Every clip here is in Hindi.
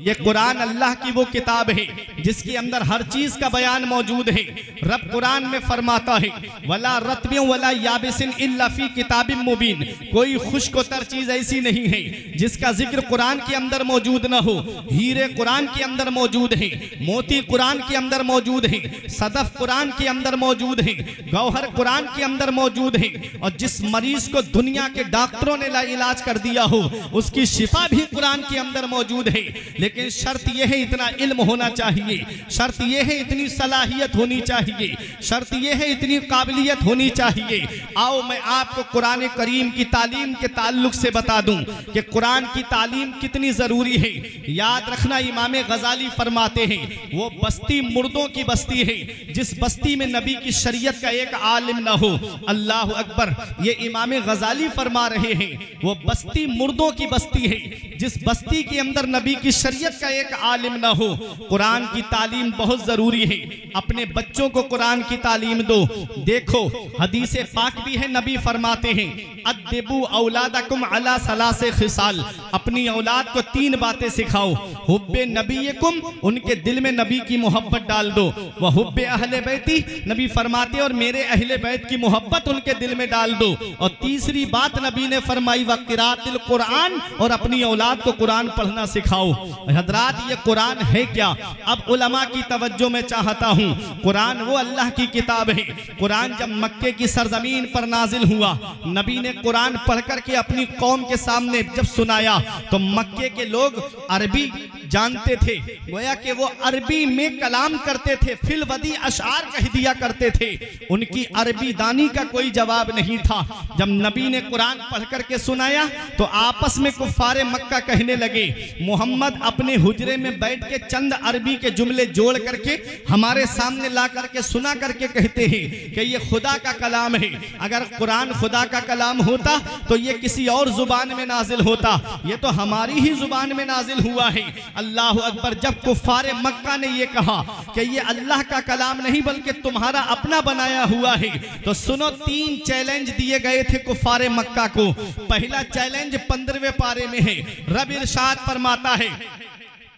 ये कुरान अल्लाह की वो किताब है जिसके अंदर हर चीज का बयान मौजूद है। रब कुरान में फरमाता है वला रत्बिन वला याबिसिन इल्ला फी किताबिम मुबीन, कोई खुश्क-ओ-तर चीज ऐसी नहीं है जिसका जिक्र कुरान के अंदर मौजूद न हो। हीरे कुरान के अंदर मौजूद है, मोती कुरान के अंदर मौजूद है, सदफ कुरान के अंदर मौजूद है, गौहर कुरान के अंदर मौजूद है। और जिस मरीज को दुनिया के डॉक्टरों ने इलाज कर दिया हो उसकी शिफा भी कुरान के अंदर मौजूद है। लेकिन शर्त यह है इतना इल्म होना चाहिए, शर्त यह है इतनी सलाहियत होनी चाहिए, शर्त यह है इतनी काबिलियत होनी चाहिए। आओ मैं आपको कुरान करीम की तालीम के ताल्लुक से बता दूं कि कुरान की तालीम कितनी जरूरी है। याद रखना इमाम गजाली फरमाते हैं वो बस्ती मुर्दों की बस्ती है जिस बस्ती में नबी की शरीयत का एक आलिम न हो। अल्लाह अकबर, ये इमाम गजाली फरमा रहे हैं वो बस्ती मुर्दों की बस्ती है जिस बस्ती के अंदर नबी की शरीयत का एक आलिम ना हो। कुरान की तालीम बहुत जरूरी है, अपने बच्चों को कुरान की तालीम दो। देखो हदीस पाक भी है, नबी फरमाते हैं अद्दिबू औलादकुम अला सलासे खिसाल, अपनी औलाद को 3 बातें सिखाओ। हुब्बे नबीयकुम, उनके दिल में नबी की मोहब्बत डाल दो। वह हुब्बे अहले बैती, नबी फरमाते और मेरे अहले बैत की मोहब्बत उनके दिल में डाल दो। और तीसरी बात नबी ने फरमाई वक़िरातिल कुरान, और अपनी औलाद को कुरान पढ़ना सिखाओ। हजरात ये कुरान है क्या? अब उलमा की तवज्जो में चाहता हूँ। कुरान वो अल्लाह की किताब है। कुरान जब मक्के की सरजमीन पर नाजिल हुआ, नबी ने कुरान पढ़ करके अपनी कौम के सामने जब सुनाया तो मक्के के लोग अरबी जानते थे, गोया कि वो अरबी में कलाम करते थे, फिल वदी अशार कह दिया करते थे। उनकी अरबी दानी का कोई जवाब नहीं था। जब नबी ने कुरान पढ़ करके सुनाया तो आपस में कुफ्फारे मक्का कहने लगे मोहम्मद अपने हुजरे में बैठ के चंद अरबी के जुमले जोड़ करके हमारे सामने ला करके सुना करके कहते हैं कि ये खुदा का कलाम है। अगर कुरान खुदा का कलाम होता तो ये किसी और जुबान में नाजिल होता, ये तो हमारी ही जुबान में नाजिल हुआ है। अल्लाह अकबर, जब कुफ्फारे मक्का ने ये कहा कि ये अल्लाह का कलाम नहीं बल्कि तुम्हारा अपना बनाया हुआ है, तो सुनो 3 चैलेंज दिए गए थे कुफ्फारे मक्का को। पहला चैलेंज 15वें पारे में है। रब इरशाद फरमाता है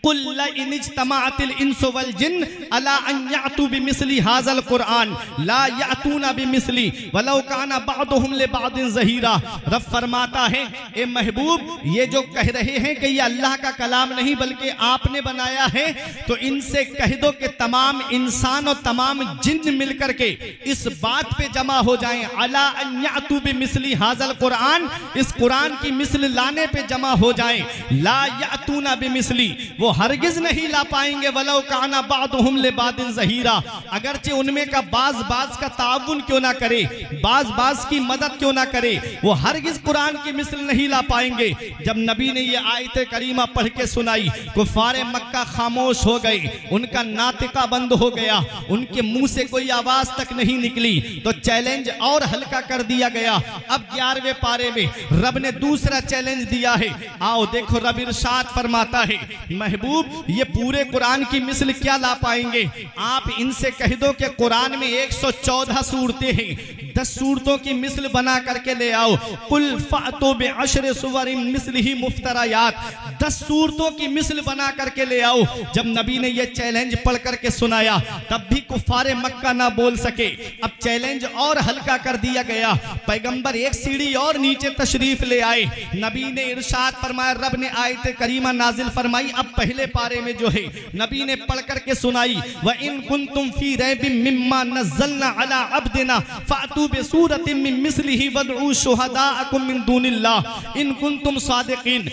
कुल ला इन इज्तमाअतिल इंसु वल जिन्न अला अन यातू बिमिस्ली हाज़ल कुरान ला यातूना बिमिस्ली वलौ काना बादुहुम लिबादिन ज़हीरा। रब फरमाता है ए महबूब, ये जो कह रहे हैं कि ये अल्लाह का कलाम नहीं बल्कि आपने बनाया है, तो इनसे कह दो कि तमाम इंसान और तमाम जिन्न मिलकर के इस बात पे जमा हो जाएं अला अन यातू बिमिस्ली हाज़ल कुरान, इस कुरान की मिसल लाने पे जमा हो जाएं। ला यातूना बिमिस्ली, वो हरगिज नहीं ला पाएंगे। वलौ काना बादुहुम लिबादिन ज़हीरा, अगरचे उनमें का बाज का ताउन क्यों ना करे, बाज की मदद क्यों ना करे, वो हरगिज कुरान की मिसल नहीं ला पाएंगे। जब नबी ने ये आयत करीमा पढ़ के सुनाई, कुफ्फारे मक्का खामोश हो गए, उनका नातिका बंद हो गया, उनके मुंह से कोई आवाज तक नहीं निकली। तो चैलेंज और हल्का कर दिया गया। अब 11वें पारे में रब ने दूसरा चैलेंज दिया है। आओ देखो, रब इरशाद फरमाता है महबूब, ये पूरे कुरान की मिसल क्या ला पाएंगे? आप इनसे कह दो कि कुरान में 114 सूरतें हैं, 10 सूरतों की मिसल बना करके ले आओ। कुल फ़अतू बिअश्रि सुवरिन मिस्लिही मुफ्तरायात, 10 सूरतों की मिसल बना करके ले आओ। जब नबी ने यह चैलेंज पढ़ करके सुनाया तब भी कुफ्फारे मक्का ना बोल सके। अब चैलेंज और हल्का कर दिया गया। पैगंबर एक सीढ़ी और नीचे तशरीफ ले आए। नबी ने इरशाद फरमाया, रब ने आयत करीमा नाजिल फरमाई। अब पहले पारे में जो है नबी ने पढ़ करके सुनाई, व इन कुंतुम फी रैबिम मिम्मा नज़्ज़लना अला अब्दिना फ़अतू बिसूरतिन मिन मिस्लिही वदऊ शुहदाअकुम मिन दूनिल्लाह इन कुंतुम सादिकीन।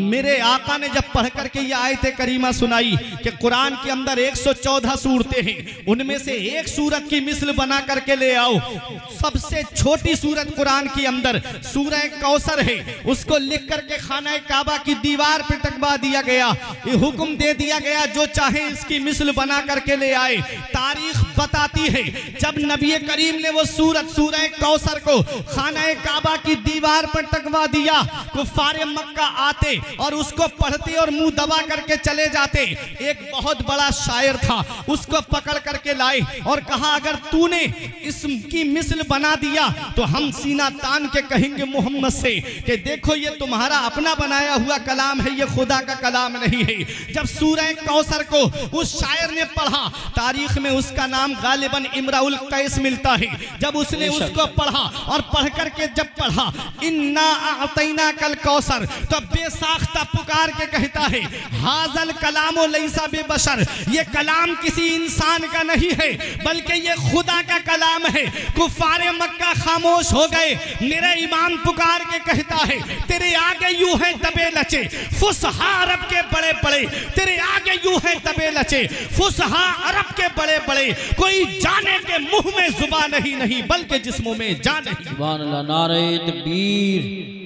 मेरे आका ने जब पढ़ करके ये आयत करीमा सुनाई कि कुरान के अंदर 114 सूरतें हैं, उनमें से एक सूरत की मिसल बना करके ले आओ। सबसे छोटी सूरत कुरान के अंदर सूरह कौसर है, उसको लिख करके खाना काबा की दीवार पे टकवा दिया गया। ये हुक्म दे दिया गया जो चाहे इसकी मिसल बना करके ले आए। तारीख बताती है जब नबी करीम ने वो सूरह कौसर को खाना काबा की दीवार पर टकवा दिया, कुफ्फारे मक्का आते और उसको पढ़ते और मुंह दबा करके चले जाते। एक बहुत बड़ा शायर था, उसको पकड़ करके लाए और कहा अगर तूने इसकी मिसल बना दिया तो हम सीना तान के कहेंगे मोहम्मद से कि देखो ये तुम्हारा अपना बनाया हुआ कलाम है, ये खुदा का कलाम नहीं है। है। जब सूरह कौसर को उस शायर ने पढ़ा, तारीख में उसका नाम गालिबन इमराउल कैस मिलता है। जब उसने उसको पढ़ा और पढ़ करके जब पढ़ा इन्ना आतैना कल कौसर, तो बेसाख्ता पुकार के कहता है हाजल कलामो लैसा बेबशर, ये कलाम किसी इंसान का नहीं है बल्कि ये खुदा का कलाम है। कुफारे मक्का खामोश हो गए। मेरा ईमान पुकार के कहता है तेरे आगे यूं है दबे लचे फुसहा अरब के बड़े बड़े, तेरे आगे यूं है दबे लचे फुसहा अरब के बड़े बड़े, कोई जाने के मुंह में जुबान नहीं बल्कि जिस्मों में जान नहीं। सुभान अल्लाह। नारे तकबीर,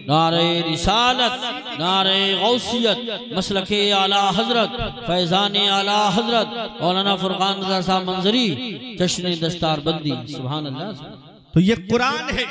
नारे रिसालत, नारे गौसियत, मसलके आला हजरत, फैजान आला हजरत मौलाना फुरकान रज़ा साहब मंजरी, जश्न दस्तार बंदी। सुभान अल्लाह। तो ये कुरान है।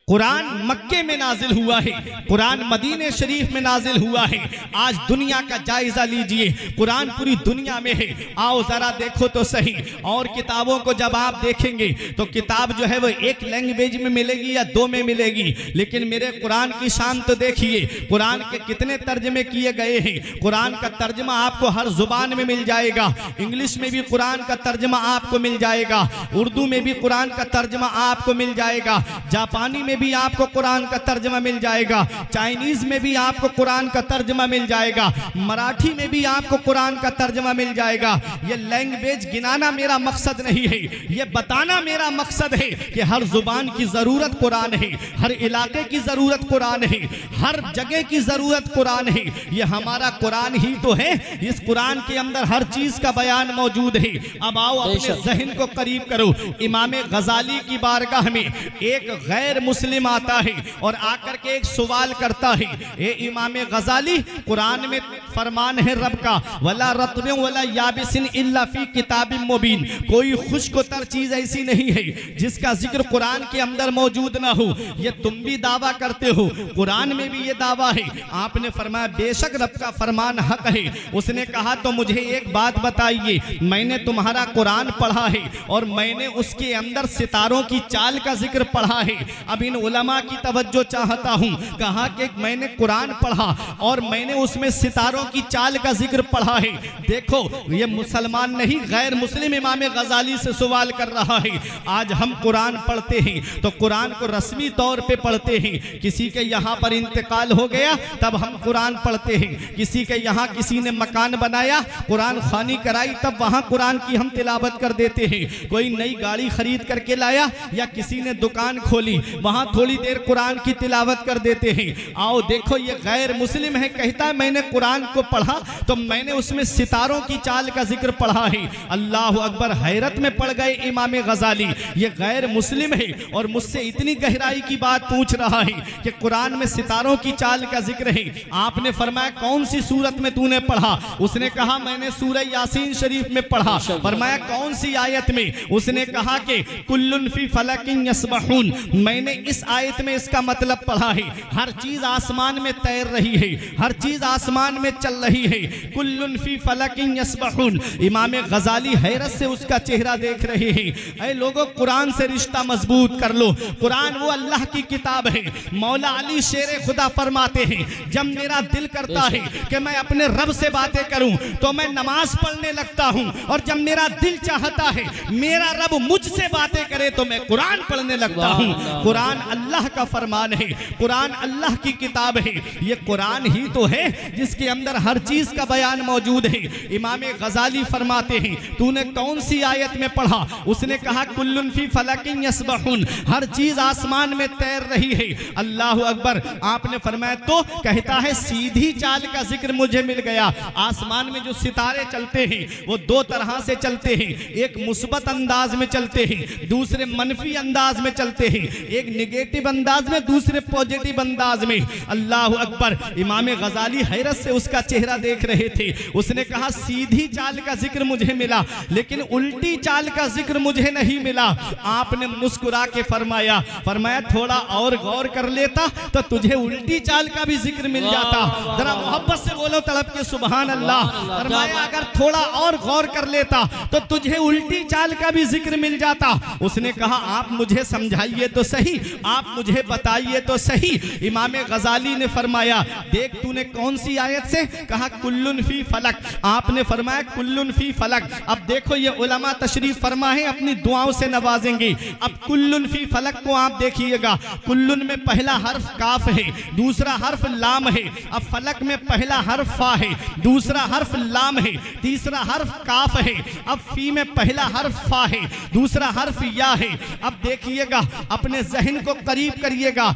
कुरान मक्के में नाजिल हुआ है, कुरान मदीने शरीफ में नाजिल हुआ है। आज दुनिया का जायजा लीजिए, कुरान पूरी दुनिया में है। आओ जरा देखो तो सही। और किताबों को जब आप देखेंगे तो किताब जो है वो एक लैंग्वेज में मिलेगी या दो में मिलेगी, लेकिन मेरे कुरान की शान तो देखिए, कुरान के कितने तर्जमे किए गए हैं। कुरान का तर्जमा आपको हर जुबान में मिल जाएगा। इंग्लिश में भी कुरान का तर्जमा आपको मिल जाएगा, उर्दू में भी कुरान का तर्जमा आपको मिल जाएगा, जापानी में भी आपको कुरान का तर्जमा मिल जाएगा, चाइनीज में भी आपको कुरान का तर्जमा मिल जाएगा, मराठी में भी आपको कुरान का तर्जमा मिल जाएगा। ये लैंग्वेज गिनाना मेरा मकसद नहीं है, ये बताना मेरा मकसद है कि हर जुबान की जरूरत कुरान है, हर इलाके की जरूरत कुरान है, हर जगह की जरूरत कुरान है। ये हमारा कुरान ही तो है, इस कुरान के अंदर हर चीज का बयान मौजूद है। अब आओ अपने जहन को करीब करो। इमाम गजाली की बारगाह में एक गैर मुस्लिम आता है और आकर के एक सवाल करता है, ए इमाम गजाली, कुरान में फरमान है रब का वला रत्बे वला याबिसिन इल्ला फी किताबिम मुबीन, कोई खुश्क-तर चीज ऐसी नहीं है जिसका जिक्र कुरान के अंदर मौजूद ना हो। ये तुम भी दावा करते हो, कुरान में भी ये दावा है। आपने फरमाया बेशक रब का फरमान हक है। उसने कहा तो मुझे एक बात बताइए, मैंने तुम्हारा कुरान पढ़ा है और मैंने उसके अंदर सितारों की चाल का जिक्र पढ़ा है। अब इन उलमा की तवज्जो चाहता हूं। कहा कि मैंने कुरान पढ़ा और मैंने उसमें सितारों की चाल का जिक्र पढ़ा है। देखो ये मुसलमान नहीं गैर मुस्लिम इमाम गजाली से सवाल कर रहा है। आज हम कुरान पढ़ते हैं तो कुरान को रस्मी तौर पे पढ़ते हैं। किसी के यहाँ पर इंतकाल हो गया तब हम कुरान पढ़ते हैं। किसी के यहाँ किसी ने मकान बनाया, कुरान खानी कराई, तब वहाँ कुरान की हम तिलावत कर देते हैं। कोई नई गाड़ी खरीद करके लाया या किसी ने दुकान खोली, वहाँ थोड़ी देर कुरान की तिलावत कर देते हैं। आओ देखो ये गैर मुस्लिम है, कहता है मैंने कुरान को पढ़ा तो मैंने उसमें सितारों की चाल का जिक्र पढ़ा है। अल्लाह अकबर, हैरत में पड़ गए इमाम गजाली, ये गैर मुस्लिम है और मुझसे इतनी गहराई की बात पूछ रहा है कि कुरान में सितारों की चाल का जिक्र है। आपने फरमाया कौन सी सूरत में तूने पढ़ा? उसने कहा मैंने सूरह यासीन शरीफ में पढ़ा। फरमाया कौन सी आयत में? उसने कहा कि कुल्लुन फी फलकिन यस्बहून, मैंने इस आयत में इसका मतलब पढ़ा है हर चीज आसमान में तैर रही है, हर चीज आसमान में चल रही है। कुल्लुन फी फलकिन यस्बहून। इमाम गजाली हैरत से उसका चेहरा देख रहे हैं। ऐ लोगों, कुरान से रिश्ता मजबूत कर लो। कुरान वो अल्लाह की किताब है। मौला अली शेर खुदा फरमाते हैं जब मेरा दिल करता है कि मैं अपने रब से बातें करूं तो मैं नमाज पढ़ने लगता हूं, और जब मेरा दिल चाहता है मेरा रब मुझसे बातें करे तो मैं कुरान पढ़ने लगता हूं। कुरान अल्लाह का फरमान है, कुरान अल्लाह की किताब है। ये कुरान ही तो है जिसके अंदर हर चीज का बयान मौजूद है। इमाम गजाली फरमाते हैं तूने कौन सी आयत में पढ़ा? उसने कहा कुल्लुन फी फलकिन यस्बहून, हर चीज आसमान में तैर रही है। अल्लाह अकबर। आपने फरमाया तो कहता है सीधी चाल का जिक्र मुझे मिल गया। आसमान में जो सितारे चलते हैं वो दो तरह से चलते हैं, एक मुस्बत अंदाज में चलते हैं, दूसरे मनफी अंदाज में चलते हैं, एक निगेटिव अंदाज में, दूसरे पॉजिटिव अंदाज में। अल्लाह अकबर। इमाम गजाली हैरत से उसका चेहरा देख रहे थे। उसने कहा सीधी चाल का जिक्र मुझे मिला लेकिन उल्टी चाल का जिक्र मुझे नहीं मिला। आपने मुस्कुरा के फरमाया थोड़ा और गौर कर लेता तो तुझे उल्टी चाल का भी जिक्र मिल जाता। जरा मोहब्बत से बोलो तड़प के सुभान अल्लाह। फरमाया अगर थोड़ा और गौर कर लेता तो तुझे उल्टी चाल का भी जिक्र मिल जाता। उसने कहा आप मुझे समझाइए तो सही आप मुझे बताइए तो सही। इमाम गजाली ने फरमाया, देख तूने कौन सी आयत से कहा कुल्लुन फी फलक, आपने फरमाया कुल्लुन फी फलक। अब देखो ये उलमा तशरीफ फरमा है, अपनी दुआओं से नवाजेंगे। अब कुल्लुन फी फलक को आप देखिएगा, कुल्लुन में पहला हर्फ काफ है, दूसरा हर्फ लाम है। अब फलक में पहला हर्फ फा है, दूसरा हर्फ लाम है, तीसरा हर्फ काफ है। अब फी में पहला हर्फ फा है, दूसरा हर्फ या है। अब देखिएगा, अपने जहन को करीब करिएगा,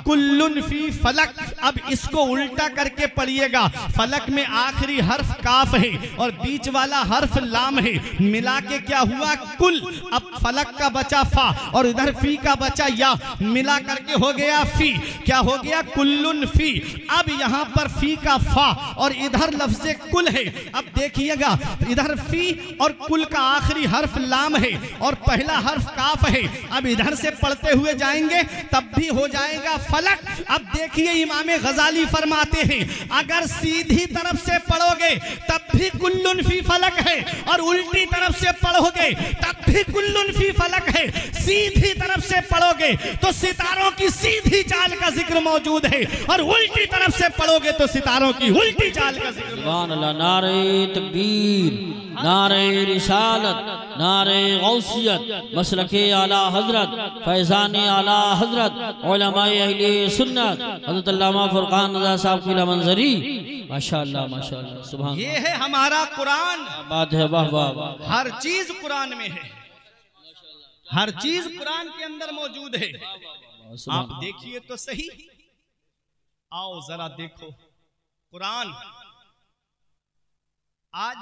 कुल्लुन फी फलक। अब इसको उल्टा करके पढ़िएगा, फलक में आखिरी हर्फ काफ है और बीच वाला हर्फ लाम है, मिला के क्या हुआ कुल। अब फलक का बचा फा और इधर फी का बचा या, मिला करके हो गया फी। क्या हो गया? कुल्लुन फी। अब यहाँ पर फी का फा और इधर लफ्ज़े कुल है। अब देखिएगा, इधर फी और कुल का आखिरी हर्फ लाम है और पहला हर्फ काफ है। अब इधर से पढ़ते हुए जाएंगे तब भी हो जाएगा फलक। अब देखिए इमाम गजाली फरमाते हैं, अगर सीधी तरफ से पढ़ोगे तब भी कुल्लुन फी फलक है और उल्टी तरफ से पढ़ोगे तब भी कुल्लुन फी फलक है। सीधी तरफ से पढ़ोगे तो सितारों की सीधी चाल का जिक्र मौजूद है और उल्टी तरफ से पढ़ोगे तो सितारों की उल्टी चाल का जिक्र। सुभान अल्लाह। नारे तकबीर, नारे रिसालत, नारे गौसियत, मसलके आला हजरत, फैज़ान आला हजरत, उलमाए अहले सुन्नत, हज़रत अल्लामा फुरकान रज़ा साहब की मंजरी। माशाअल्लाह माशाअल्लाह, सुभान। ये है हमारा कुरान। बात है, वाह वाह वाह। हर चीज कुरान में है, हर चीज कुरान के अंदर मौजूद है। आप देखिए तो सही, आओ जरा देखो कुरान। आज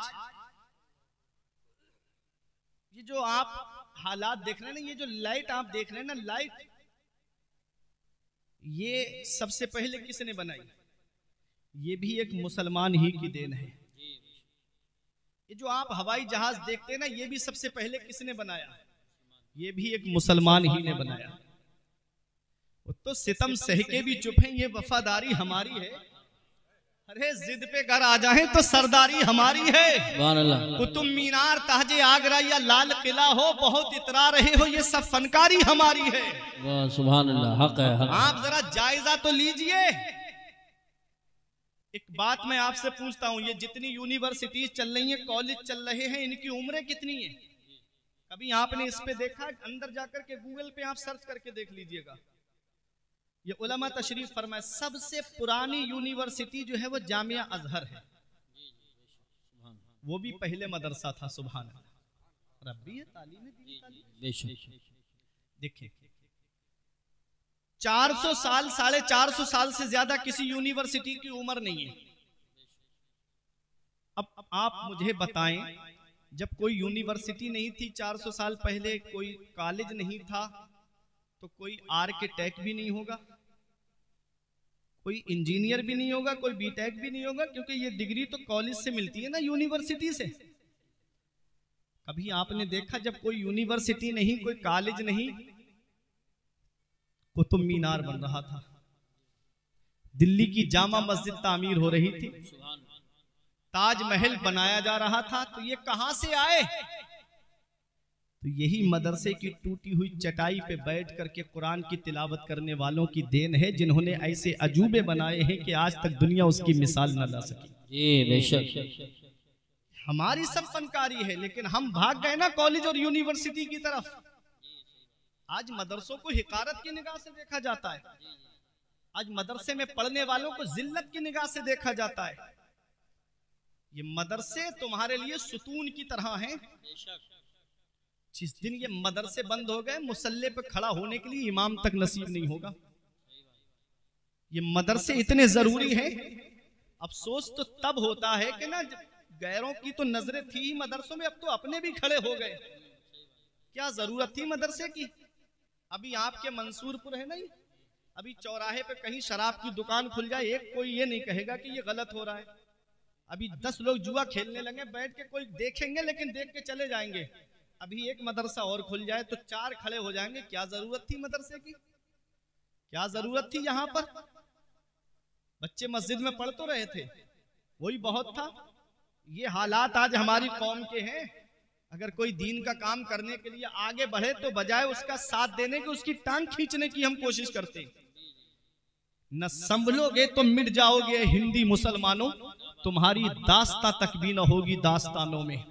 ये जो आप हालात देख रहे हैं ना, ये जो लाइट आप देख रहे हैं ना, लाइट ये सबसे पहले किसने बनाई? ये भी एक मुसलमान ही की देन है। ये जो आप हवाई जहाज देखते हैं ना, ये भी सबसे पहले किसने बनाया? ये भी एक मुसलमान ही ने बनाया। तो सितम सह के भी चुप हैं, ये वफादारी हमारी है। अरे जिद पे घर आ जाएं तो सरदारी हमारी है। कुतुब मीनार, ताजे आगरा या लाल किला हो, बहुत इतरा रहे हो, ये सब फनकारी हमारी है। सुभान अल्लाह, हक है, हक। आप जरा जायजा तो लीजिए। एक बात मैं आपसे पूछता हूं, ये जितनी यूनिवर्सिटीज चल रही हैं, कॉलेज चल रहे हैं, इनकी उम्रें कितनी है? कभी आपने इस पे देखा? अंदर जाकर के गूगल पे आप सर्च करके देख लीजिएगा। ये उलमा तशरीफ फरमाए, सबसे पुरानी यूनिवर्सिटी जो है वो जामिया अजहर है। वो भी पहले मदरसा था। सुभान अल्लाह, रब्बी है तालीम है। देखिए 400 साल, 450 साल से ज्यादा किसी यूनिवर्सिटी की उम्र नहीं है। अब आप मुझे बताएं, जब कोई यूनिवर्सिटी नहीं थी 400 साल पहले, कोई कॉलेज नहीं था, तो कोई आर्किटेक्ट भी नहीं होगा, कोई इंजीनियर भी नहीं होगा, कोई बीटेक भी नहीं होगा, क्योंकि ये डिग्री तो कॉलेज से मिलती है ना, यूनिवर्सिटी से। कभी आपने देखा जब कोई यूनिवर्सिटी नहीं, कोई कॉलेज नहीं, कुतुब मीनार बन रहा था, दिल्ली की जामा मस्जिद तामीर हो रही थी, ताजमहल बनाया जा रहा था, तो ये कहां से आए? तो यही मदरसे की टूटी हुई चटाई पे बैठ करके कुरान की तिलावत करने वालों की देन है, जिन्होंने ऐसे अजूबे बनाए हैं कि आज तक दुनिया उसकी मिसाल न ला सकी। जी बेशक। हमारी सब फनकारी है, लेकिन हम भाग गए ना कॉलेज और यूनिवर्सिटी की तरफ। आज मदरसों को हिकारत की निगाह से देखा जाता है, आज मदरसे में पढ़ने वालों को जिल्लत की निगाह से देखा जाता है। ये मदरसे तुम्हारे लिए सुतून की तरह हैं। जिस दिन ये मदरसे बंद हो गए, मुसल्ले पे खड़ा होने के लिए इमाम तक नसीब नहीं होगा। ये मदरसे इतने जरूरी हैं। अफसोस तो तब होता है कि ना, गैरों की तो नजरें थी ही मदरसों में, अब तो अपने भी खड़े हो गए। क्या जरूरत थी मदरसे की? अभी आपके मंसूरपुर है नहीं, अभी चौराहे पे कहीं शराब की दुकान खुल जाए, एक कोई ये नहीं कहेगा कि ये गलत हो रहा है। अभी 10 लोग जुआ खेलने लगे, बैठ के कोई देखेंगे लेकिन देख के चले जाएंगे। अभी एक मदरसा और खुल जाए तो 4 खड़े हो जाएंगे। क्या जरूरत थी मदरसे की? क्या जरूरत थी? यहाँ पर बच्चे मस्जिद में पढ़ तो रहे थे, वही बहुत था। ये हालात आज हमारी कौम के हैं। अगर कोई दीन का काम करने के लिए आगे बढ़े तो बजाय उसका साथ देने के उसकी टांग खींचने की हम कोशिश करते हैं। न संभलोगे तो मिट जाओगे हिंदी मुसलमानों, तुम्हारी दास्तां तक भी न होगी दास्तानों में।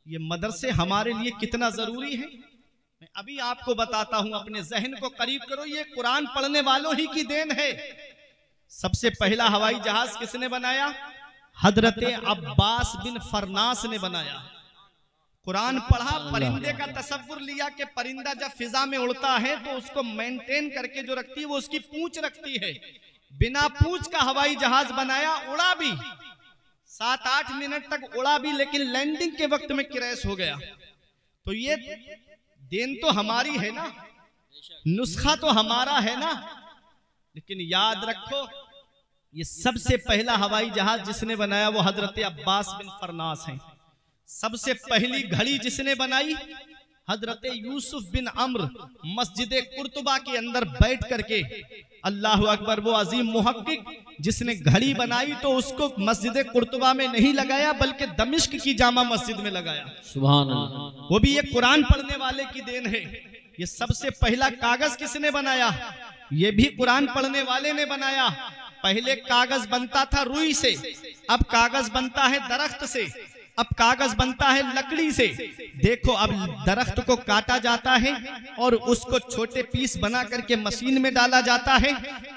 ये मदरसे हमारे लिए कितना जरूरी है, मैं अभी आपको बताता हूं। अपने जहन को करीब करो, ये कुरान पढ़ने वालों ही की देन है। सबसे पहला हवाई जहाज किसने बनाया? हजरत अब्बास बिन फरनास ने बनाया। कुरान पढ़ा, परिंदे का तसव्वुर लिया कि परिंदा जब फिजा में उड़ता है तो उसको मेंटेन करके जो रखती है वो उसकी पूंछ रखती है। बिना पूंछ का हवाई जहाज बनाया, उड़ा भी 7-8 मिनट तक उड़ा भी, लेकिन लैंडिंग के वक्त में क्रैश हो गया। तो ये देन तो हमारी है ना, नुस्खा तो हमारा है ना। लेकिन याद रखो, ये सबसे पहला हवाई जहाज जिसने बनाया वो हजरत अब्बास बिन फरनास हैं। सबसे पहली घड़ी जिसने बनाई हजरत यूसुफ बिन अम्र, मस्जिद कुर्तुबा के अंदर बैठ करके, अल्लाह अकबर, वो अजीम मुहक्किक जिसने घड़ी बनाई तो उसको मस्जिद कुर्तुबा में नहीं लगाया बल्कि दमिश्क की जामा मस्जिद में लगाया। सुभान अल्लाह। वो भी एक कुरान पढ़ने वाले की देन है। ये सबसे पहला कागज किसने बनाया? ये भी कुरान पढ़ने वाले ने बनाया। पहले कागज बनता था रुई से, अब कागज बनता है दरख्त से, अब कागज बनता है लकड़ी से। देखो, अब दरख्त को काटा जाता है और उसको छोटे पीस बना करके मशीन में डाला जाता है,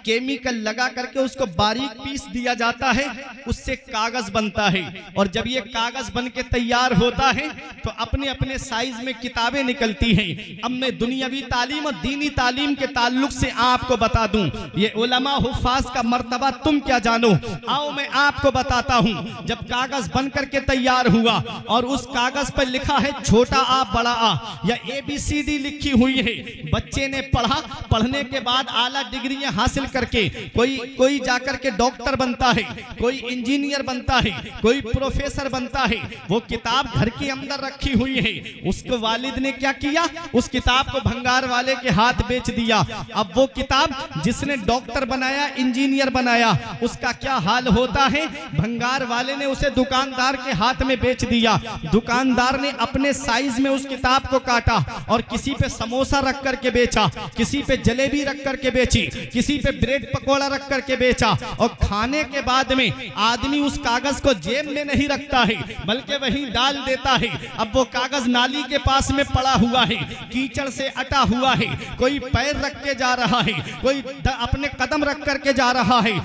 केमिकल लगा करके उसको बारीक पीस दिया जाता है, उससे कागज बनता है। और जब ये कागज बन के तैयार होता है तो अपने अपने साइज में किताबें निकलती हैं। अब मैं दुनियावी तालीम और दीनी तालीम के ताल्लुक से आपको बता दूं, ये उलमा हुफ़ाज़ का मर्तबा तुम क्या जानो। आओ मैं आपको बताता हूं। जब कागज बन करके तैयार हुआ और उस कागज पर लिखा है छोटा आ बड़ा आ या ABCD लिखी हुई है, बच्चे ने पढ़ा, पढ़ने के बाद आला डिग्रियां हासिल करके कोई जाकर के डॉक्टर बनता है, कोई इंजीनियर बनता है, कोई प्रोफेसर बनता है। वो किताब घर के अंदर रखी हुई है, उसके वालिद ने क्या किया, उस किताब को भंगार वाले के हाथ बेच दिया। अब वो किताब जिसने डॉक्टर बनाया, इंजीनियर बनाया, उसका क्या हाल होता है? भंगार वाले ने उसे दुकानदार के हाथ में बेच दिया। दुकानदार ने अपने साइज में उस किताब को काटा और किसी पे समोसा रख करके बेचा, किसी पे जलेबी रख करके बेची, किसी पे ब्रेड पकोड़ा रख करके बेचा। और खाने के बाद में आदमी उस कागज को जेब में नहीं रखता है बल्कि वहीं डाल देता है। अब वो कागज नाली के पास में पड़ा हुआ है, कीचड़ से अटा हुआ है, कोई पैर रख के जा रहा है, कोई अपने कदम रख करके जा रहा है।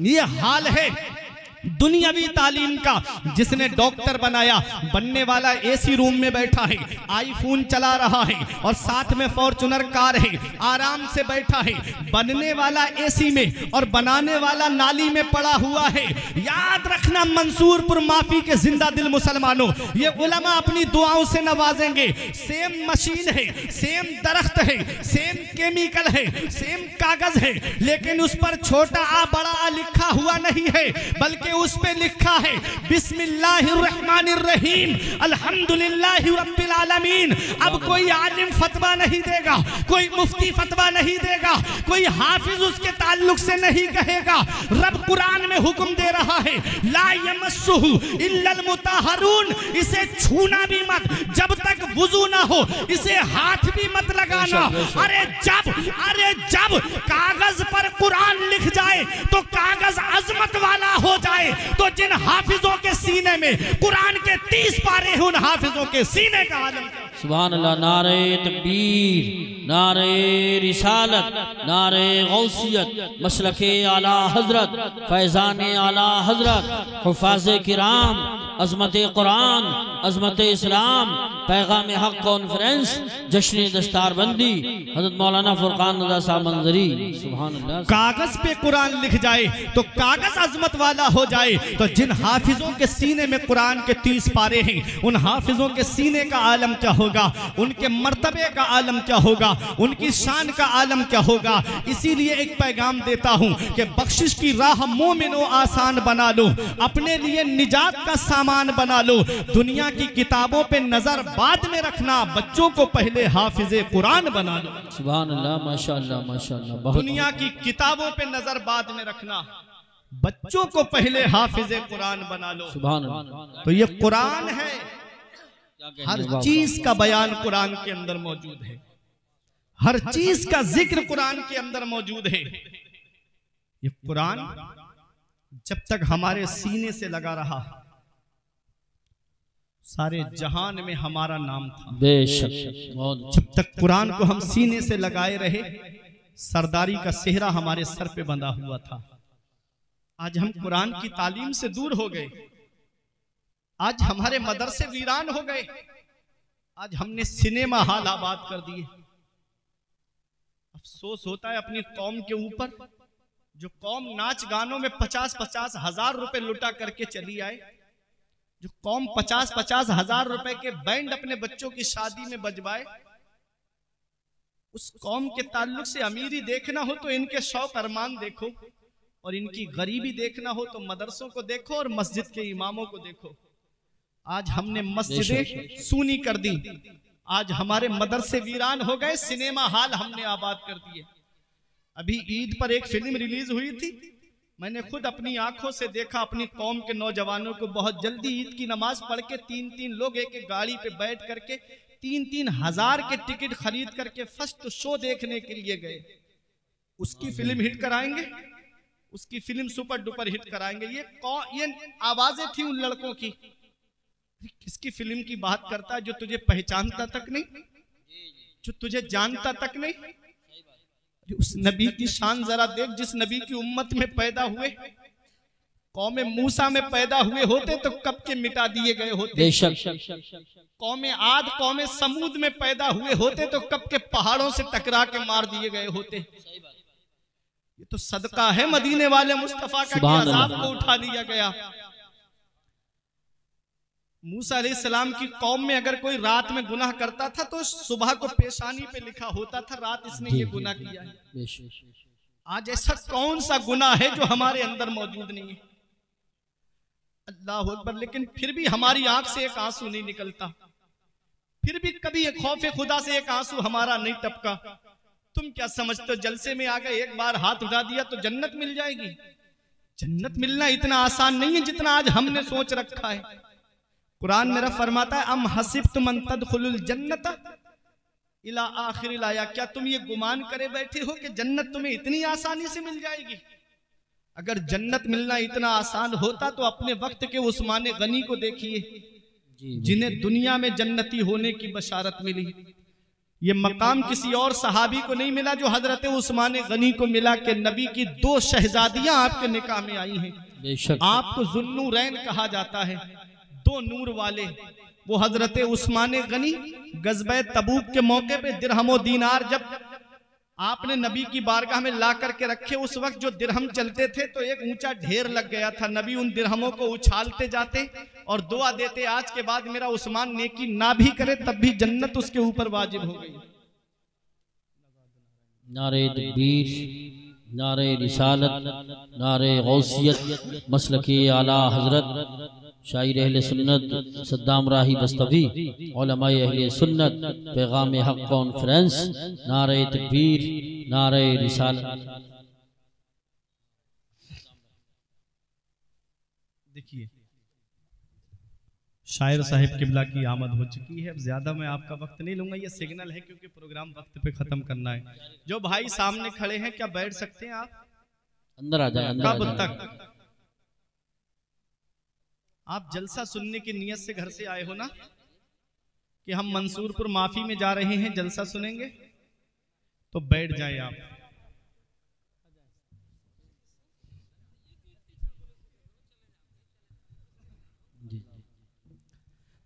ये हाल है दुनियावी तालीम का। जिसने डॉक्टर बनाया, बनने वाला AC रूम में बैठा है, आईफोन चला रहा है और साथ में फॉर्च्यूनर कार है, आराम से बैठा है। बनने वाला AC में और बनाने वाला नाली में पड़ा हुआ है। याद रखना, मंसूरपुर माफी के जिंदा दिल मुसलमानों, ये उलमा अपनी दुआओं से नवाजेंगे। सेम मशीन है, सेम दरख्त है, सेम केमिकल है, सेम कागज है, लेकिन उस पर छोटा आ बड़ा आ लिखा हुआ नहीं है, बल्कि उस पे लिखा है बिस्मिल्लाहिर्रहमानिर्रहीम अल्हम्दुलिल्लाहि रब्बिल आलमीन। अब कोई आलिम फतवा नहीं देगा, कोई मुफ्ती फतवा नहीं देगा, कोई हाफिज उसके ताल्लुक से नहीं कहेगा। रब कुरान में हुक्म दे रहा है, ला यमस्सुहु इल्लल मुताहरून, इसे छूना भी मत जब तक वुजू ना हो, इसे हाथ भी मत लगाना। अरे जब कागज पर कुरान लिख जाए तो कागज अजमत वाला हो जाए। तो जिन हाफिजों के सीने में कुरान के 30 पारे हैं, उन हाफिजों के सीने का आलम। सुभान अल्लाह। नारे तकबीर, नारे रिसालत, नारे गौसियत, मसलके आला हजरत, फैजाने आला हजरत, हुफ़ाज़े किराम, अज़मत कुरान, अज़मत इस्लाम, पैगाम हक कॉन्फ्रेंस, जश्न दस्तारबंदी, हज़रत मौलाना फुरकान रज़ा साहब मंजरी। सुभान अल्लाह। कागज पे कुरान लिख जाए तो कागज अजमत वाला हो जाए। तो जिन हाफिजों के सीने में कुरान के 30 पारे हैं, उन हाफिजों के सीने का आलम क्या होगा, उनके मर्तबे का आलम क्या होगा, उनकी शान का आलम क्या होगा। इसीलिए एक पैगाम देता हूं कि बख्शिश की राह मोमिनो आसान बना लो, अपने लिए निजात का सामान बना लो। दुनिया की किताबों पे नजर बाद में रखना, बच्चों को पहले हाफिजे कुरान बना लो। सुभान अल्लाह, माशाअल्लाह माशाअल्लाह। दुनिया की किताबों पे नजर बाद में रखना, बच्चों को पहले हाफिज कुरान बना लो। सुभान अल्लाह। तो ये कुरान है, हर चीज का बयान कुरान के अंदर मौजूद है, हर चीज का जिक्र कुरान के अंदर मौजूद है। ये कुरान जब तक हमारे सीने से लगा रहा, सारे जहान में हमारा नाम था। बेशक। जब तक कुरान को हम सीने से लगाए रहे, सरदारी का सेहरा हमारे सर पे बंधा हुआ था। आज हम कुरान की तालीम से दूर हो गए, आज हमारे मदरसे वीरान हो गए, आज हमने सिनेमा हॉल आबाद कर दिए। अफसोस होता है अपनी कौम के ऊपर, जो कौम नाच गानों में 50-50 हजार रुपए लुटा करके चली आए, जो कौम 50-50 हजार रुपए के बैंड अपने बच्चों की शादी में बजवाए, उस कौम के ताल्लुक से अमीरी देखना हो तो इनके शौक अरमान देखो, और इनकी गरीबी देखना हो तो मदरसों को देखो और मस्जिद के इमामों को देखो। आज हमने मस्जिदें सूनी कर दी, आज हमारे मदरसे वीरान हो गए, सिनेमा हॉल हमने आबाद कर दिए। अभी ईद पर एक फिल्म रिलीज हुई थी, मैंने खुद अपनी आंखों से देखा। अपनी कौम के नौजवानों को बहुत जल्दी ईद की नमाज पढ़ के 3-3 लोग एक एक गाड़ी पे बैठ करके 3-3 हजार के टिकट खरीद करके फर्स्ट शो देखने के लिए गए। उसकी फिल्म हिट कराएंगे, उसकी फिल्म सुपर डुपर हिट कराएंगे। ये आवाजें थी उन लड़कों की। किसकी फिल्म की बात करता है जो तुझे पहचानता तक नहीं, जो तुझे जानता तक नहीं। उस नबी की शान जरा देख, जिस नबी की उम्मत में पैदा हुए। कौम मूसा में पैदा हुए होते तो कब के मिटा दिए गए होते। कौम आद, कौम समूद में पैदा हुए होते तो कब के पहाड़ों से टकरा के मार दिए गए होते। ये तो सदका है मदीने वाले मुस्तफा का कि अजाब को उठा लिया गया। मूसा अलैहिस्सलाम की कौम में अगर कोई रात में गुनाह करता था तो सुबह को पेशानी पे लिखा होता था, रात इसने ये गुनाह किया है। आज ऐसा कौन सा गुनाह है जो हमारे अंदर मौजूद नहीं है? अल्लाह अकबर। लेकिन फिर भी हमारी आंख से एक आंसू नहीं निकलता, फिर भी कभी एक खौफ खुदा से एक आंसू हमारा नहीं टपका। तुम क्या समझते हो जलसे में आ गए, एक बार हाथ उठा दिया तो जन्नत मिल जाएगी? जन्नत मिलना इतना आसान नहीं है जितना आज हमने सोच रखा है। कुरान मेरा फरमाता है, अम हसिब्तुम अन तदखुलुल जन्नत इला आखिरिल आया, क्या तुम ये गुमान करे बैठे हो कि जन्नत तुम्हें इतनी आसानी से मिल जाएगी? अगर जन्नत मिलना इतना आसान होता तो अपने वक्त के उस्मान गनी को देखिए, जिन्हें दुनिया में जन्नती होने की बशारत मिली। ये मकाम किसी और सहाबी को नहीं मिला जो हजरत उस्मान गनी को मिला कि नबी की 2 शहजादियां आपके निकाह में आई हैं। आपको जुन्नूरैन कहा जाता है, 2 नूर वाले। वो हजरत उस्मान गनी गज़बे तबूक के मौके पे दिरहमो दीनार जब आपने नबी की बारगाह में ला करके रखे, उस वक्त जो दिरहम चलते थे तो एक ऊंचा ढेर लग गया था। नबी उन दिरहमों को उछालते जाते और दुआ देते, आज के बाद मेरा उस्मान नेकी ना भी करे तब भी जन्नत उसके ऊपर वाजिब हो गई। नारे तकबीर, नारे रिसालत, नारे गौसियत, मसलके आला हजरत शायर अहले सुन्नत सद्दाम राही बस्तवी, उलमाए अहले सुन्नत, पैगाम हक कॉन्फ्रेंस, नारे तकबीर, नारे रिसालत। देखिए शायर साहिब किबला की आमद हो चुकी है। अब ज्यादा मैं आपका वक्त नहीं लूंगा, ये सिग्नल है क्योंकि प्रोग्राम वक्त पे खत्म करना है। जो भाई सामने खड़े हैं क्या बैठ सकते हैं आप? अंदर आ जाए। कब तक? आप जलसा सुनने की नियत से घर से आए हो ना, कि हम मंसूरपुर माफी में जा रहे हैं, जलसा सुनेंगे, तो बैठ जाए आप।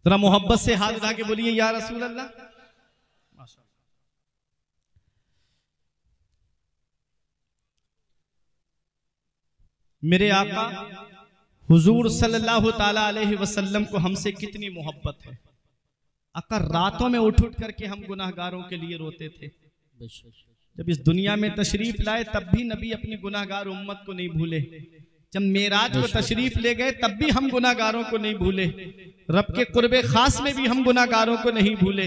जरा मोहब्बत से हाथ उठा के बोलिए या रसूल अल्लाह। मेरे आका हुजूर सल्लल्लाहु ताला अलैहि वसल्लम को हमसे कितनी मोहब्बत है। आका रातों में उठ करके हम गुनाहगारों के लिए रोते थे। जब इस दुनिया में तशरीफ लाए तब भी नबी अपनी गुनाहगार उम्मत को नहीं भूले। जब मेराज को तशरीफ ले गए तब भी हम गुनाहगारों को नहीं भूले। रब के कुर्बे खास में भी हम गुनाहगारों को नहीं भूले।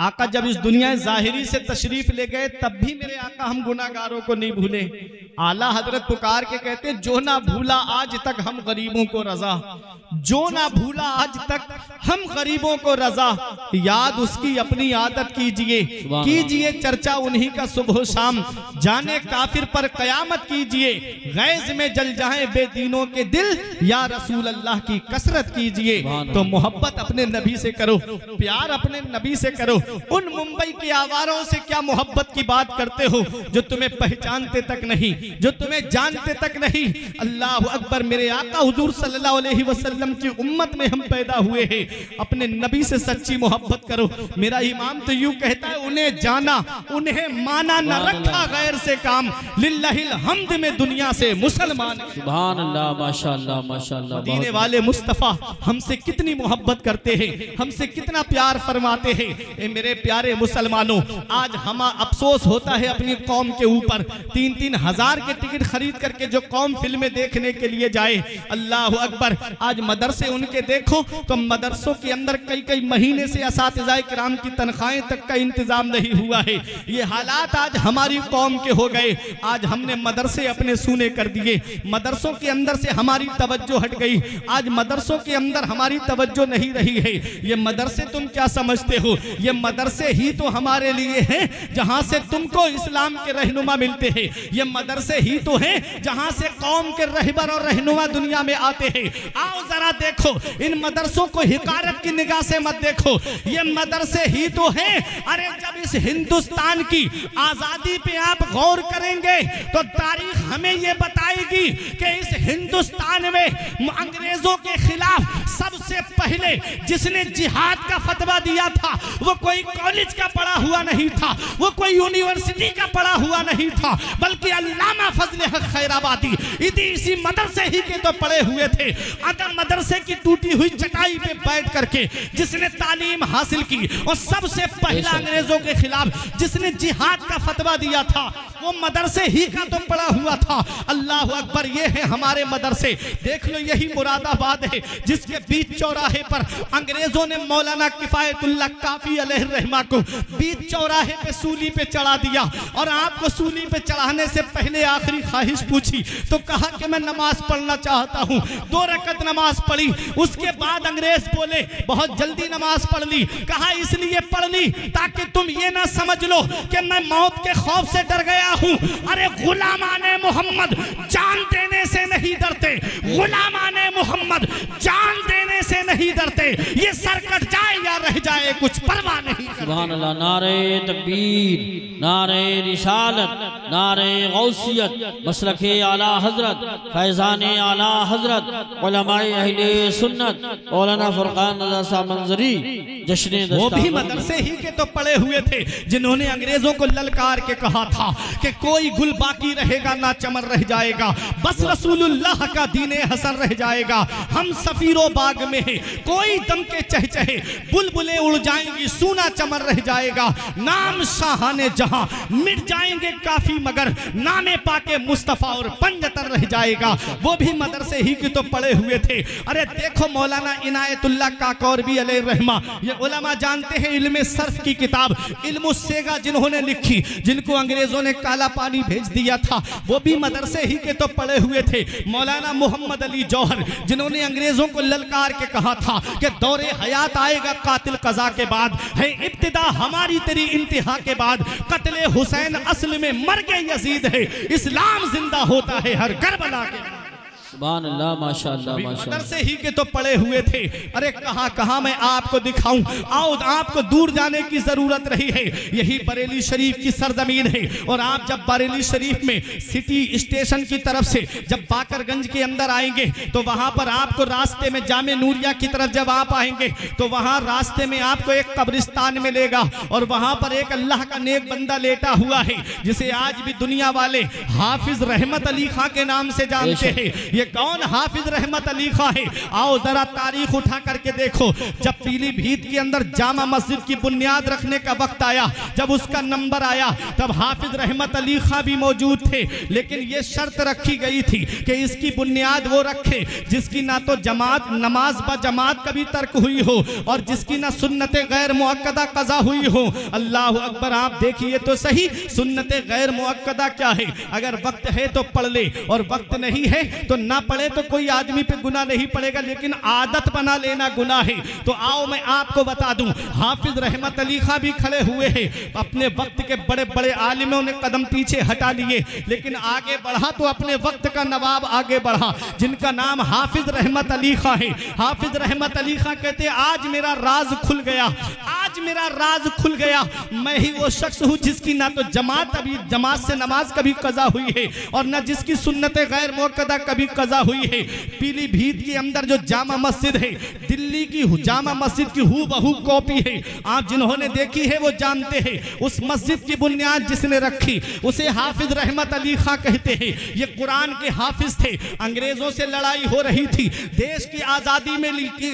आका जब इस दुनिया ज़ाहिरी से तशरीफ ले गए तब भी मेरे आका हम गुनाहगारों को नहीं भूले। आला हजरत पुकार के कहते, जो ना भूला आज तक हम गरीबों को रजा, जो ना भूला आज तक हम गरीबों को रजा, याद उसकी अपनी आदत कीजिए, कीजिए चर्चा उन्हीं का सुबह शाम, जाने काफिर पर कयामत कीजिए, गैज में जल जाए बेदीनों के दिल, या रसूल अल्लाह की कसरत कीजिए। तो मोहब्बत अपने नबी से करो, प्यार अपने नबी से करो। उन मुंबई के आवारों से क्या मोहब्बत की बात करते हो जो तुम्हें पहचानते तक नहीं, जो तुम्हें जानते तक नहीं। अल्लाह अकबर। मेरे आका हुजूर सल्लल्लाहु अलैहि वसल्लम की उम्मत में हम पैदा हुए हैं, अपने नबी से सच्ची मोहब्बत करो। मेरा इमाम तो यूं कहता है, उन्हें जाना उन्हें माना, न रखा गैर से काम, लिल्लाहिल हम्द में दुनिया से मुसलमान। सुभान अल्लाह, माशाअल्लाह माशाअल्लाह। मदीने वाले मुस्तफ़ा हमसे कितनी मोहब्बत करते हैं, हमसे कितना प्यार फरमाते हैं। मेरे प्यारे मुसलमानों, आज हम अफसोस होता है अपनी कौम के ऊपर। 3-3 हज़ार के टिकट खरीद करके जो कौम फिल्में देखने के लिए जाए, अल्लाह अकबर। आज मदरसे उनके देखो तो मदरसों के अंदर कई महीने से असातिज़ाए किराम की तनख्वाहें तक का इंतजाम नहीं हुआ है। ये हालात आज हमारी कौम के हो गए। आज हमने मदरसे अपने सूने कर दिए, मदरसों के अंदर से हमारी तवज्जो हट गई। आज मदरसों के अंदर हमारी तवज्जो नहीं रही है। ये मदरसे तुम क्या समझते हो? ये मदरसे ही तो हमारे लिए हैं जहां से तुमको इस्लाम के रहनुमा मिलते हैं। ये मदरसे ही तो हैं जहां से कौम के रहबर और रहनुमा दुनिया में आते हैं। आओ जरा देखो, इन मदरसों को हिकारत की निगाह से मत देखो। ये मदरसे ही तो हैं। अरे जब इस हिंदुस्तान की आजादी पे आप गौर करेंगे तो तारीख हमें ये बताएगी कि इस हिंदुस्तान में अंग्रेजों के खिलाफ सबसे पहले जिसने जिहाद का फतवा दिया था वो कोई कॉलेज का पढ़ा हुआ नहीं था, वो कोई यूनिवर्सिटी का पढ़ा हुआ नहीं था, बल्कि अल्लामा फजल हक खैराबादी इसी मदरसे ही के तो पढ़े हुए थे। अगर मदरसे की टूटी हुई चटाई पे बैठ करके जिसने तालीम हासिल की और सबसे पहला अंग्रेजों के खिलाफ जिसने जिहाद का फतवा दिया था वो मदरसे ही का तो पढ़ा हुआ था। अल्लाह अकबर। ये है हमारे मदरसे। देख लो, यही मुरादाबाद है जिसके बीच चौराहे पर अंग्रेजों ने मौलाना किफायतुल्लाह काफी अलैहिर्रहमा को बीच चौराहे पे सूली पे चढ़ा दिया। और आपको सूली पे चढ़ाने से पहले आखिरी ख्वाहिश पूछी तो कहा कि मैं नमाज पढ़ना चाहता हूँ। 2 रकत नमाज पढ़ी। उसके बाद अंग्रेज बोले बहुत जल्दी नमाज पढ़ ली। कहा इसलिए पढ़ ली ताकि तुम ये ना समझ लो कि मैं मौत के खौफ से डर गया हूँ। अरे गुलामाने मोहम्मद जान देने से नहीं डरते, गुलामाने मोहम्मद जान देने से नहीं डरते। ये सर कट जाए या रह जाए कुछ परवाह नहीं। सुभान अल्लाह। नारे तकबीर, नारे रिसालत, नारे गौसियत, मसलके आला हजरत, फैजाने आला हजरत, उलमाए अहले सुन्नत, मौलाना फुरकान रज़ा साहब मंजरी जश्न। वो भी मदरसे ही के तो पड़े हुए थे जिन्होंने अंग्रेजों को ललकार के कहा था कि कोई गुल बाकी रहेगा ना चमन रह जाएगा, बस रसूलुल्लाह का दीने हसन रह जाएगा। हम सफीरो बाग में है, कोई दम के चहचहे, बुलबुलें उड़ जाएंगी, सूना चमन रह जाएगा। नाम शाहाने जहां मिट जाएंगे काफी, मगर नामे पाके मुस्तफा और पंजतन रह जाएगा। वो भी मदरसे ही के तो पड़े हुए थे। अरे देखो, मौलाना इनायतुल्लाह काकौरबी अलैहिर्रहमा, ये उलमा जानते हैं इल्मे सर्फ की किताब इल्मुस्सेगा जिन्होंने लिखी, जिनको अंग्रेजों ने काला पानी भेज दिया था, वो भी मदरसे ही के तो पड़े हुए थे। मौलाना मोहम्मद अली जौहर जिन्होंने अंग्रेजों को ललकार के कहा था कि दौरे हयात आएगा कातिल कज़ा के बाद, है इब्तिदा हमारी तेरी इंतहा के बाद, कत्ले हुसैन असल में मर्गे यजीद है, इस्लाम जिंदा होता है हर करबला के। सुभान अल्लाह, माशाअल्लाह माशाअल्लाह। मदरसे ही के तो पड़े हुए थे। अरे कहाँ मैं आपको दिखाऊं? आओ, आपको दूर जाने की जरूरत रही है। यही बरेली शरीफ की सरजमीन है। और आप जब बरेली शरीफ में सिटी स्टेशन की तरफ से जब बाकरगंज के अंदर आएंगे तो वहां पर आपको रास्ते में जामे नूरिया की तरफ जब आप आएंगे तो वहां रास्ते में आपको एक कब्रिस्तान मिलेगा और वहां पर एक अल्लाह का नेक बंदा लेटा हुआ है जिसे आज भी दुनिया वाले हाफिज रहमत अली खां के नाम से जानते हैं। ये कौन हाफिज रहमत अली खां है? आओ जरा तारीख उठा करके देखो। जब पीलीभीत के अंदर जामा मस्जिद की बुनियाद रखने का वक्त आया, जब उसका नंबर आया, तब हाफिज रहमत अली खां भी मौजूद थे, लेकिन ये शर्त रखी गई थी कि इसकी बुनियाद वो रखे जिसकी ना तो जमात नमाज ब जमात कभी तर्क हुई हो और जिसकी ना सुन्नते गैर मुअक्कदा कज़ा हुई हो। अल्लाह अकबर, आप देखिए तो सही, सुन्नते गैर मुअक्कदा क्या है? अगर वक्त है तो पढ़ ले और वक्त नहीं है तो ना पढ़े, तो कोई आदमी पे गुनाह नहीं पड़ेगा, लेकिन आदत बना लेना गुनाह है। तो आओ मैं आपको बता दूं, हाफिज रहमत अली खां भी खड़े हुए हैं। अपने वक्त के बड़े बड़े आलिमों ने कदम पीछे हटा लिए, लेकिन आगे बढ़ा तो अपने वक्त का नवाब आगे बढ़ा, जिनका नाम हाफिज रहमत अली खां है। हाफिज रहमत अली खां कहते आज मेरा राज खुल गया, आज मेरा राज खुल गया। मैं ही वो शख्स हूँ जिसकी ना तो जमात से नमाज कभी कज़ा हुई है और ना जिसकी सुन्नत गैर मुअक्कदा कभी कज़ा हुई है। पीलीभीत के अंदर जो जामा मस्जिद है, दिल्ली की जामा मस्जिद की हूबहू कॉपी है। आप जिन्होंने देखी है वो जानते हैं, उस मस्जिद की बुनियाद जिसने रखी उसे हाफिज रहमत अली खां कहते हैं। ये कुरान के हाफिज थे। अंग्रेजों से लड़ाई हो रही थी, देश की आज़ादी में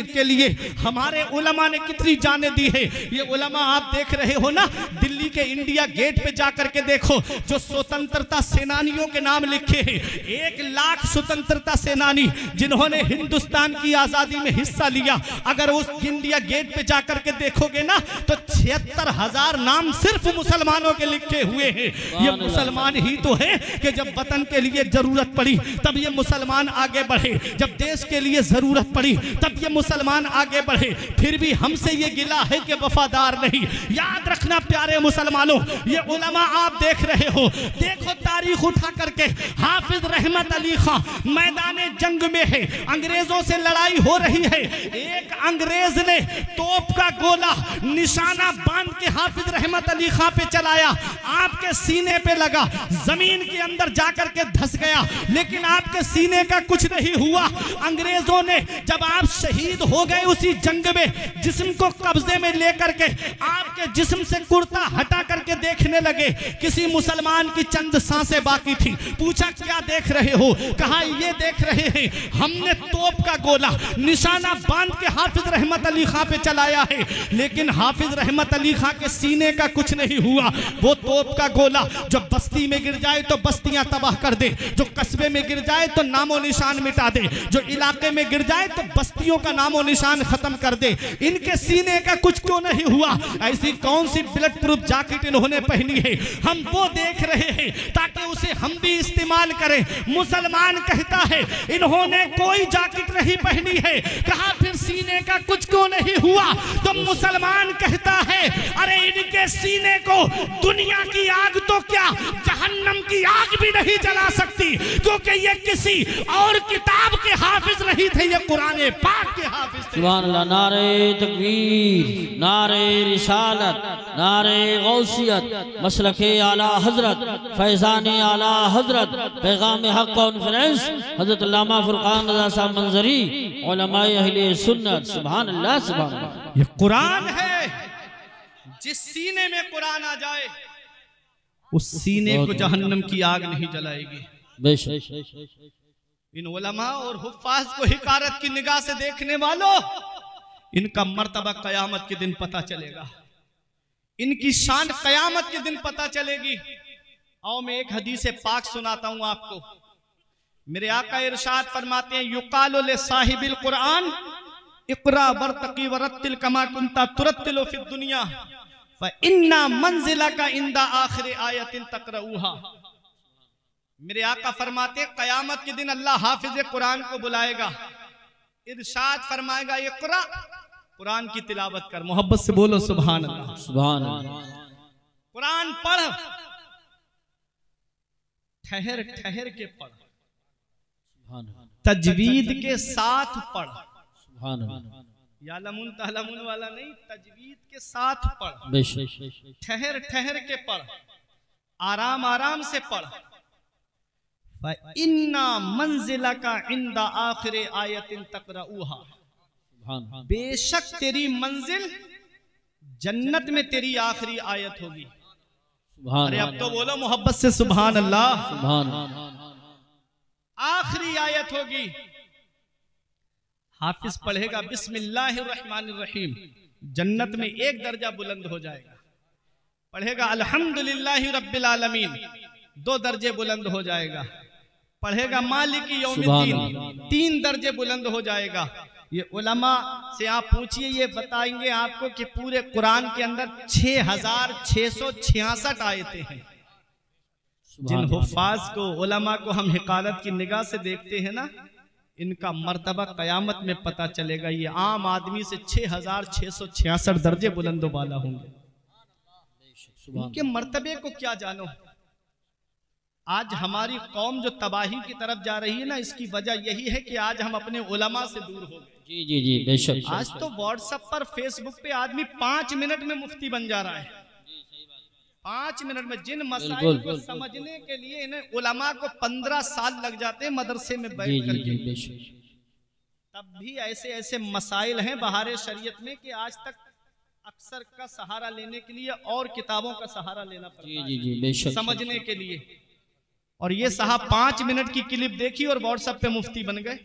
के लिए हमारे उलमा ने कितनी जाने दी है। ये उलमा आप देख रहे हो ना, दिल्ली के इंडिया गेट पे जाकर के देखो, जो स्वतंत्रता सेनानियों के नाम लिखे हैं। 1 लाख स्वतंत्रता सेनानी जिन्होंने हिंदुस्तान की आज़ादी में हिस्सा लिया, अगर उस इंडिया गेट पे जाकर के देखोगे ना तो 76,000 नाम सिर्फ मुसलमानों के लिखे हुए हैं। ये मुसलमान ही तो है कि जब वतन के लिए जरूरत पड़ी तब ये मुसलमान आगे बढ़े, जब देश के लिए जरूरत पड़ी तब ये मुसलमान आगे बढ़े। फिर भी हमसे ये गिला है कि वफादार नहीं। याद रखना प्यारे मुसलमानों, ये उलमा आप देख रहे हो, देखो तारीख उठा करके, हाफिज रहमत अली खां मैदान जंग में है, अंग्रेजों से लड़ाई हो रही है। एक अंग्रेज ने तोप का गोला निशाना बांध के हाफिज रहमत अली खां पे चलाया, आपके सीने पे लगा, जमीन के अंदर जाकर के धंस गया, लेकिन आपके सीने का कुछ नहीं हुआ। अंग्रेजों ने जब आप शहीद हो गए उसी जंग में, जिस्म को कब्जे में लेकर के आपके जिस्म से कुर्ता हटा करके देखने लगे, किसी मुसलमान की चंद सांसें बाकी थी। पूछा क्या देख रहे हो? कहा ये देख रहे हैं हमने तोप का गोला निशाना बांध के हाफिज रहमत अली खां पे चलाया है, लेकिन हाफिज रहमत अली खां के सीने का कुछ नहीं हुआ। वो तोप का गोला जो बस्ती में गिर जाए तो बस्तियां तबाह कर दे, जो कस्बे में गिर जाए तो नामो निशान मिटा दे, जो इलाके में गिर जाए तो बस्तियों का नामो निशान खत्म कर दे। इनके सीने का कुछ क्यों नहीं हुआ? ऐसी कौन सी बुलेट प्रूफ जैकेट इन्होंने पहनी है? हम वो देख रहे हैं ताकि उसे हम भी इस्तेमाल करें। मुसलमान कहता है इन्होंने कोई जैकेट नहीं पहनी है, कहा फिर सीने का कुछ क्यों नहीं हुआ? तो मुसलमान कहता है अरे इनके सीने को दुनिया की आग तो क्या जहन्नम की आग भी नहीं जला सकती, क्योंकि ये किसी और किताब के हाफिज नहीं थे, ये कुरान पाक के हाफिज थे। सुभान अल्लाह। नारे तकबीर, नारे रिसालत, नारे गौसियत, मसलके आला हजरत, फैजान आला हजरत, पैगाम हक कॉन्फ्रेंस हजरत अल्लामा फुरकान रज़ा साहब मंजरी, उलमाए अहले सुन्नत। सुभान अल्लाह, सुभान अल्लाह। ये कुरान है, जिस सीने में कुरान आ जाए उस सीने को जहन्नम की आग नहीं जलाएगी। बेशक इन उलमा और हुफ्फाज को हिकारत की निगाह से देखने वालों, इनका मर्तबा कयामत के दिन पता चलेगा, इनकी शान कयामत के दिन पता चलेगी। आओ मैं एक हदीस पाक सुनाता हूं आपको। मेरे आका इरशाद फरमाते हैं, युकालो ले साहिबिल कुरान इक़रा वरतक़ी वरत्तिल कमा कुंता तुरत्तिलु फिद दुनिया फ इन्ना मंजिलका इंदा आखिर आयतिन तक़रऊहा। मेरे आका फरमाते कयामत के दिन अल्लाह हाफिज कुरान को बुलाएगा, इरशाद फरमाएगा इक़रा, कुरान की तिलावत कर। मोहब्बत से बोलो सुभान अल्लाह, सुभान अल्लाह। कुरान पढ़, ठहर ठहर के पढ़, तजवीद के साथ पढ़। सुभान अल्लाह। यालमुन तहलमुन वाला नहीं, तजवीद के साथ पढ़, ठहर ठहर के पढ़, आराम आराम से पढ़। इन्ना मंजिलका इंदा आखिर आयतिन तक़रऊहा, बेशक तेरी मंजिल जन्नत में तेरी आखिरी आयत होगी। अरे अब तो बोलो मोहब्बत से सुभान अल्लाह। आखिरी आयत होगी, हाफिज पढ़ेगा बिस्मिल्लाहिर्रहमानिर्रहीम, जन्नत में एक दर्जा बुलंद हो जाएगा। पढ़ेगा अल्हम्दुलिल्लाहि रब्बिल आलमीन, 2 दर्जे बुलंद हो जाएगा। पढ़ेगा मालिकी यौमिद्दीन, 3 दर्जे बुलंद हो जाएगा। ये उलमा से आप पूछिए, ये बताएंगे आपको कि पूरे कुरान के अंदर 6666 आयतें हैं। जिन हुफ्फाज को, उलमा को हम हिकालत की निगाह से देखते हैं ना, इनका मर्तबा कयामत में पता चलेगा। ये आम आदमी से 6666 दर्जे बुलंद वाला होंगे। उनके मर्तबे को क्या जानो। आज हमारी कौम जो तबाही की तरफ जा रही है ना, इसकी वजह यही है कि आज हम अपने उलमा से दूर हो गए। जी जी जी बेशक। आज तो व्हाट्सएप पर, फेसबुक पे आदमी 5 मिनट में मुफ्ती बन जा रहा है। 5 मिनट में जिन मसाइल को समझने के लिए इन्हें उलमा को 15 साल लग जाते हैं मदरसे में बैठ करके। तब भी ऐसे ऐसे मसाइल हैं बहारे शरीयत में कि आज तक अक्सर का सहारा लेने के लिए और किताबों का सहारा लेना पड़ता है समझने के लिए। और ये साहब 5 मिनट की क्लिप देखी और व्हाट्सएप पे मुफ्ती बन गए।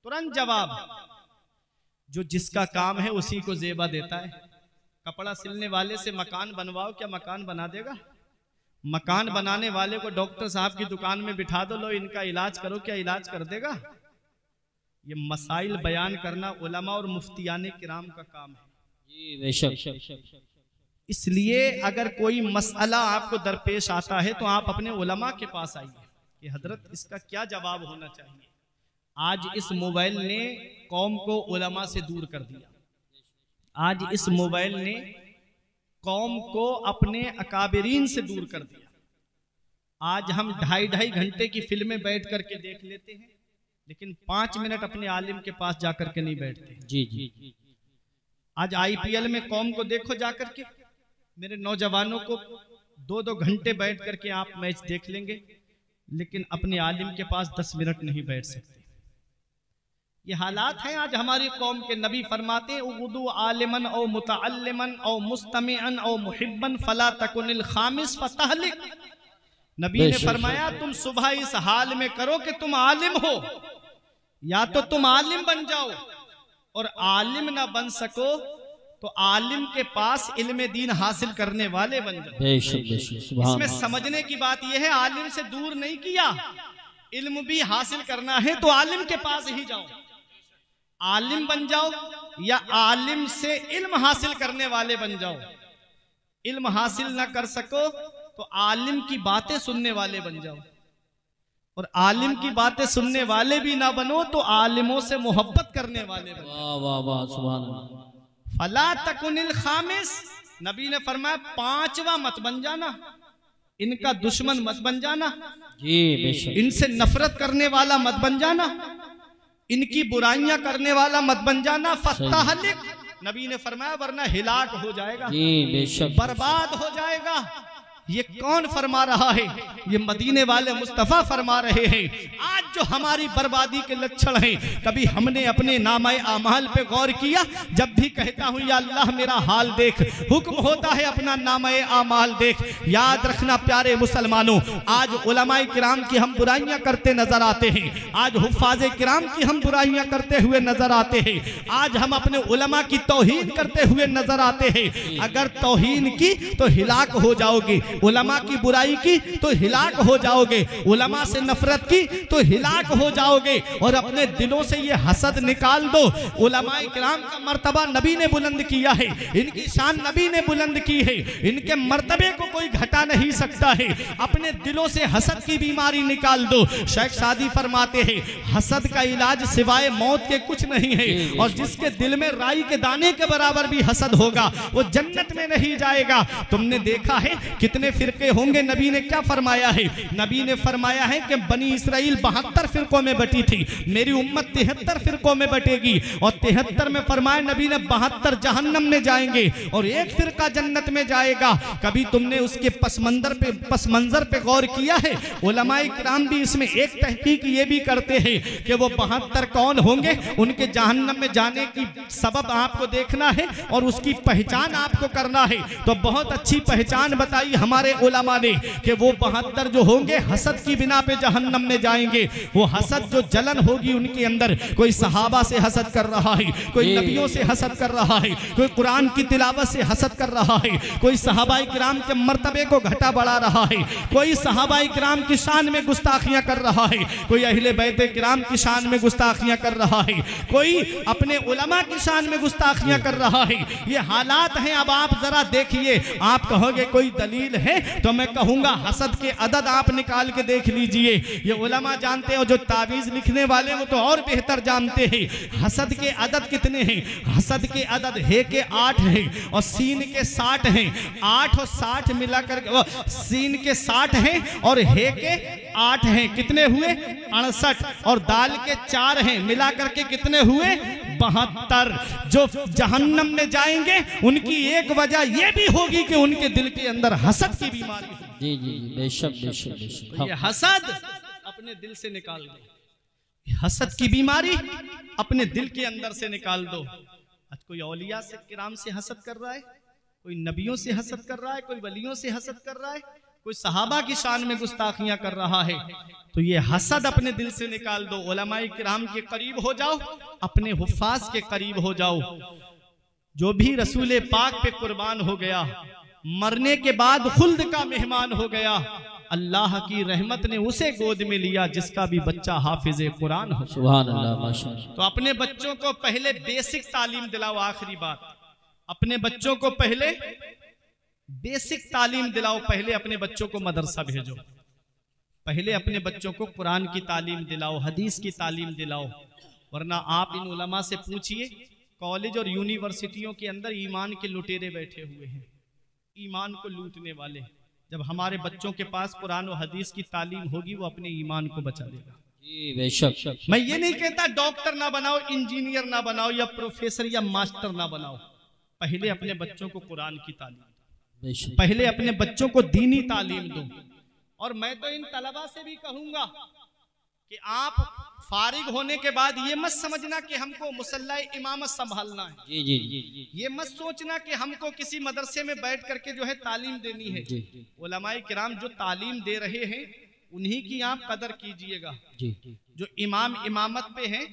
तुरंत जवाब। जो जिसका काम है उसी को जेबा देता है। कपड़ा सिलने वाले से मकान बनवाओ, क्या मकान बना देगा? मकान बनाने वाले को डॉक्टर साहब की दुकान में बिठा दो, लो इनका इलाज करो, क्या इलाज कर देगा? ये मसाइल बयान करना उलमा और मुफ्तियाने किराम का काम है। इसलिए अगर कोई मसला आपको दरपेश आता है तो आप अपने उलमा के पास आइए कि हजरत इसका क्या जवाब होना चाहिए। आज इस मोबाइल ने कौम को उलमा से दूर कर दिया। आज इस मोबाइल ने कौम को अपने अकाबिरीन से दूर कर दिया। आज हम 2.5 घंटे की फिल्में बैठ करके देख लेते हैं, लेकिन 5 मिनट अपने आलिम के पास जाकर के नहीं बैठते। जी जी। आज IPL में कौम को देखो जाकर के, मेरे नौजवानों को 2-2 घंटे बैठ करके आप मैच देख लेंगे, लेकिन अपने आलिम के पास 10 मिनट नहीं बैठ सकते। ये हालात हैं आज हमारी कौम के। नबी फरमाते हैं उदू आलिमन औ मुतअल्लिमन औ मुस्तमिअन औ मुहिब्बन फला तकुनिल खामिस फतहलिक। नबी ने फरमाया तुम सुबह इस हाल में करो कि तुम आलिम हो, या तो तुम आलिम बन जाओ, और आलिम ना बन सको तो आलिम के पास इल्म दीन हासिल करने वाले बन जाओ। इसमें समझने की बात यह है, आलिम से दूर नहीं किया, इल्म भी हासिल करना है तो आलिम के पास ही जाओ। आलिम बन जाओ या आलिम से इल्म हासिल करने वाले बन जाओ। इल्म हासिल ना कर सको तो आलिम की बातें सुनने वाले बन जाओ, और आलिम की बातें सुनने वाले भी ना बनो तो आलिमों से मोहब्बत करने वाले बनो। वाह वाह वाह, सुभान अल्लाह। फला तकुनिल खामिस, नबी ने फरमाया 5वां मत बन जाना, इनका दुश्मन मत बन जाना, इनसे नफरत करने वाला मत बन जाना, इनकी बुराइयां करने वाला मत बन जाना। फतहलिक, नबी ने फरमाया वरना हिलाक हो जाएगा, बर्बाद हो जाएगा। ये कौन फरमा रहा है? ये मदीने वाले मुस्तफ़ा फरमा रहे हैं। आज जो हमारी बर्बादी के लक्षण हैं, कभी हमने अपने नामाए आमाल पे गौर किया? जब भी कहता हूँ या अल्लाह मेरा हाल देख, हुक्म होता है अपना नामाए आमाल देख। याद रखना प्यारे मुसलमानों, आज उलमाए किराम की हम बुराइयां करते नजर आते हैं, आज हुफ्फाज़े किराम की हम बुराइयां करते हुए नजर आते हैं, आज हम अपने उलमा की तौहीन करते हुए नजर आते हैं। अगर तौहीन की तो हिलाक हो जाओगे, उलमा की बुराई की तो हिलाक हो जाओगे, उलमा से नफरत की तो हिलाक हो जाओगे। और अपने दिलों से ये हसद निकाल दो। उलमाए किराम का मर्तबा नबी ने बुलंद किया है, इनकी शान नबी ने बुलंद की है, इनके मर्तबे को कोई घटा नहीं सकता है। अपने दिलों से हसद की बीमारी निकाल दो। शेख सादी फरमाते हैं हसद का इलाज सिवाय मौत के कुछ नहीं है, और जिसके दिल में राई के दाने के बराबर भी हसद होगा वो जन्नत में नहीं जाएगा। तुमने देखा है कितने फिरके होंगे? नबी ने क्या फरमाया है? नबी ने फरमाया है कि बनी इसराइल 72 फिरकों में बटी थी, मेरी उम्मत 73 फिरकों में बटेगी, और 73 में फरमाया नबी ने 72 जहन्नम में जाएंगे और 1 फिरका जन्नत में जाएगा। कभी तुमने उसके पस मंजर पे गौर किया है? उलमाए किराम भी इसमें एक तहकीक ये भी करते हैं कि वो 72 कौन होंगे, उनके जहन्नम में जाने की सबब आपको देखना है और उसकी पहचान आपको करना है। तो बहुत अच्छी पहचान बताई हमारे हमारे उलमा ने कि वो 72 जो होंगे हसद की बिना पे जहन्नम में जाएंगे। वो हसद जो जलन होगी उनके अंदर, कोई सहाबा से हसद कर रहा है, कोई नबियों से हसद कर रहा है, कोई कुरान की तिलावत से हसद कर रहा है, कोई सहाबाए किराम के मर्तबे को घटा बढ़ा रहा है, कोई सहाबाए किराम की शान में गुस्ताखियां कर रहा है, कोई अहले बैत किराम की शान में गुस्ताखियां कर रहा है, कोई अपने उलमा की शान में गुस्ताखियां कर रहा है। ये हालात हैं। अब आप जरा देखिए, आप कहोगे कोई दलील है, तो मैं कहूंगा हसद के अदद आप निकाल के देख लीजिए। ये उलमा जानते हो, जो तावीज़ लिखने वाले वो तो और बेहतर जानते हैं हसद के अदद कितने हैं। हसद के अदद हे के 8 हैं और सीन के 60 हैं। 8 और 60 मिलाकर सीन के 60 हैं और हे के 8 हैं, कितने हुए 68, और दाल के 4 हैं, मिलाकर के कितने हुए 72। जो जहन्नम में जाएंगे उनकी एक वजह यह भी होगी कि उनके दिल के अंदर हसद की बीमारी है। जी जी बेशक बेशक बेशक। ये हसद अपने दिल से निकाल दो, हसद की बीमारी अपने दिल के अंदर से निकाल दो। आज कोई औलिया से किराम से हसद कर रहा है, कोई नबियों से हसद कर रहा है, कोई वलियों से हसद कर रहा है, कोई सहाबा की शान में गुस्ताखियां कर रहा है, तो ये हसद अपने दिल से निकाल दो। उलमाए किराम के करीब हो जाओ, अपने हुफ्फाज के करीब हो जाओ। जो भी रसूल पाक पे कुर्बान हो गया, मरने के बाद खुल्द का मेहमान हो गया, अल्लाह की रहमत ने उसे गोद में लिया जिसका भी बच्चा हाफिज कुरान हो। सुभान अल्लाह माशाअल्लाह। तो अपने बच्चों को पहले बेसिक तालीम दिलाओ। आखिरी बात, अपने बच्चों को पहले बेसिक तालीम दिलाओ। पहले अपने बच्चों को मदरसा भेजो, पहले अपने बच्चों को कुरान की तालीम दिलाओ, हदीस की तालीम दिलाओ। वरना आप इन उलमा से पूछिए, कॉलेज और यूनिवर्सिटियों के अंदर ईमान के लुटेरे बैठे हुए हैं, ईमान को लूटने वाले। जब हमारे बच्चों के पास कुरान और हदीस की तालीम होगी, वो अपने ईमान को बचा लेगा। जी बेशक। मैं ये नहीं कहता डॉक्टर ना बनाओ, इंजीनियर ना बनाओ, या प्रोफेसर या मास्टर ना बनाओ। पहले अपने बच्चों को कुरान की तालीम, पहले अपने बच्चों को दीनी तालीम दो। और मैं तो इन तलबा से भी कहूंगा कि आप फारिग होने के बाद ये मत समझना कि हमको मुसल्ला इमामत संभालना है। जी जी जी। ये मत सोचना कि हमको किसी मदरसे में बैठ करके जो है तालीम देनी है। उलमाए किराम जो तालीम दे रहे हैं उन्हीं की आप कदर कीजिएगा। जो इमाम इमामत पे हैं,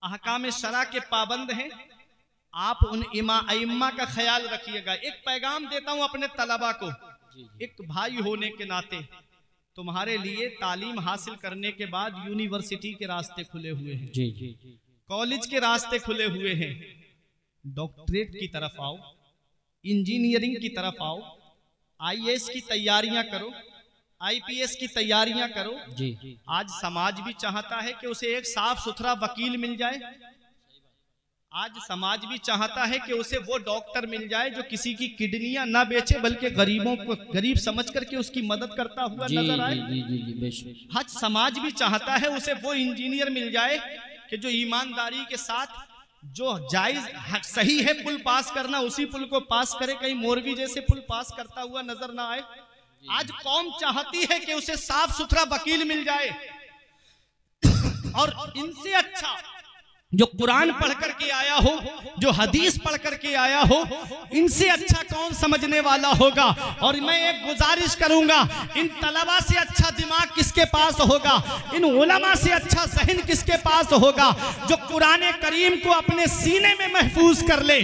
अहकाम शरा के पाबंद हैं, आप उन इम्मा का ख्याल रखिएगा। एक पैगाम देता हूं अपने तलबा को, एक भाई होने के नाते, तुम्हारे लिए तालीम हासिल करने के बाद यूनिवर्सिटी के रास्ते खुले हुए हैं, जी जी, कॉलेज के रास्ते खुले हुए हैं। डॉक्टरेट की तरफ आओ, इंजीनियरिंग की तरफ आओ, आईएएस की तैयारियां करो, आईपीएस की तैयारियां करो। जी। आज समाज भी चाहता है कि उसे एक साफ सुथरा वकील मिल जाए। आज समाज भी चाहता है कि उसे वो डॉक्टर मिल जाए जो किसी की किडनियां ना बेचे, बल्कि गरीबों को गरीब समझ करके उसकी मदद करता हुआ नजर आए। आज समाज भी चाहता है उसे वो इंजीनियर मिल जाए कि जो ईमानदारी के साथ, जो जायज सही है पुल पास करना, उसी पुल को पास करे, कहीं मौलवी जैसे पुल पास करता हुआ नजर ना आए। आज कौम चाहती है कि उसे साफ सुथरा वकील मिल जाए। और इनसे अच्छा जो कुरान पढ़ करके आया हो, जो हदीस पढ़ करके आया हो, इनसे अच्छा कौन समझने वाला होगा। और मैं एक गुजारिश करूंगा, इन तलबा से अच्छा दिमाग किसके पास होगा, इन उलमा से अच्छा ज़हन किसके पास होगा, जो कुरान करीम को अपने सीने में महफूज कर ले।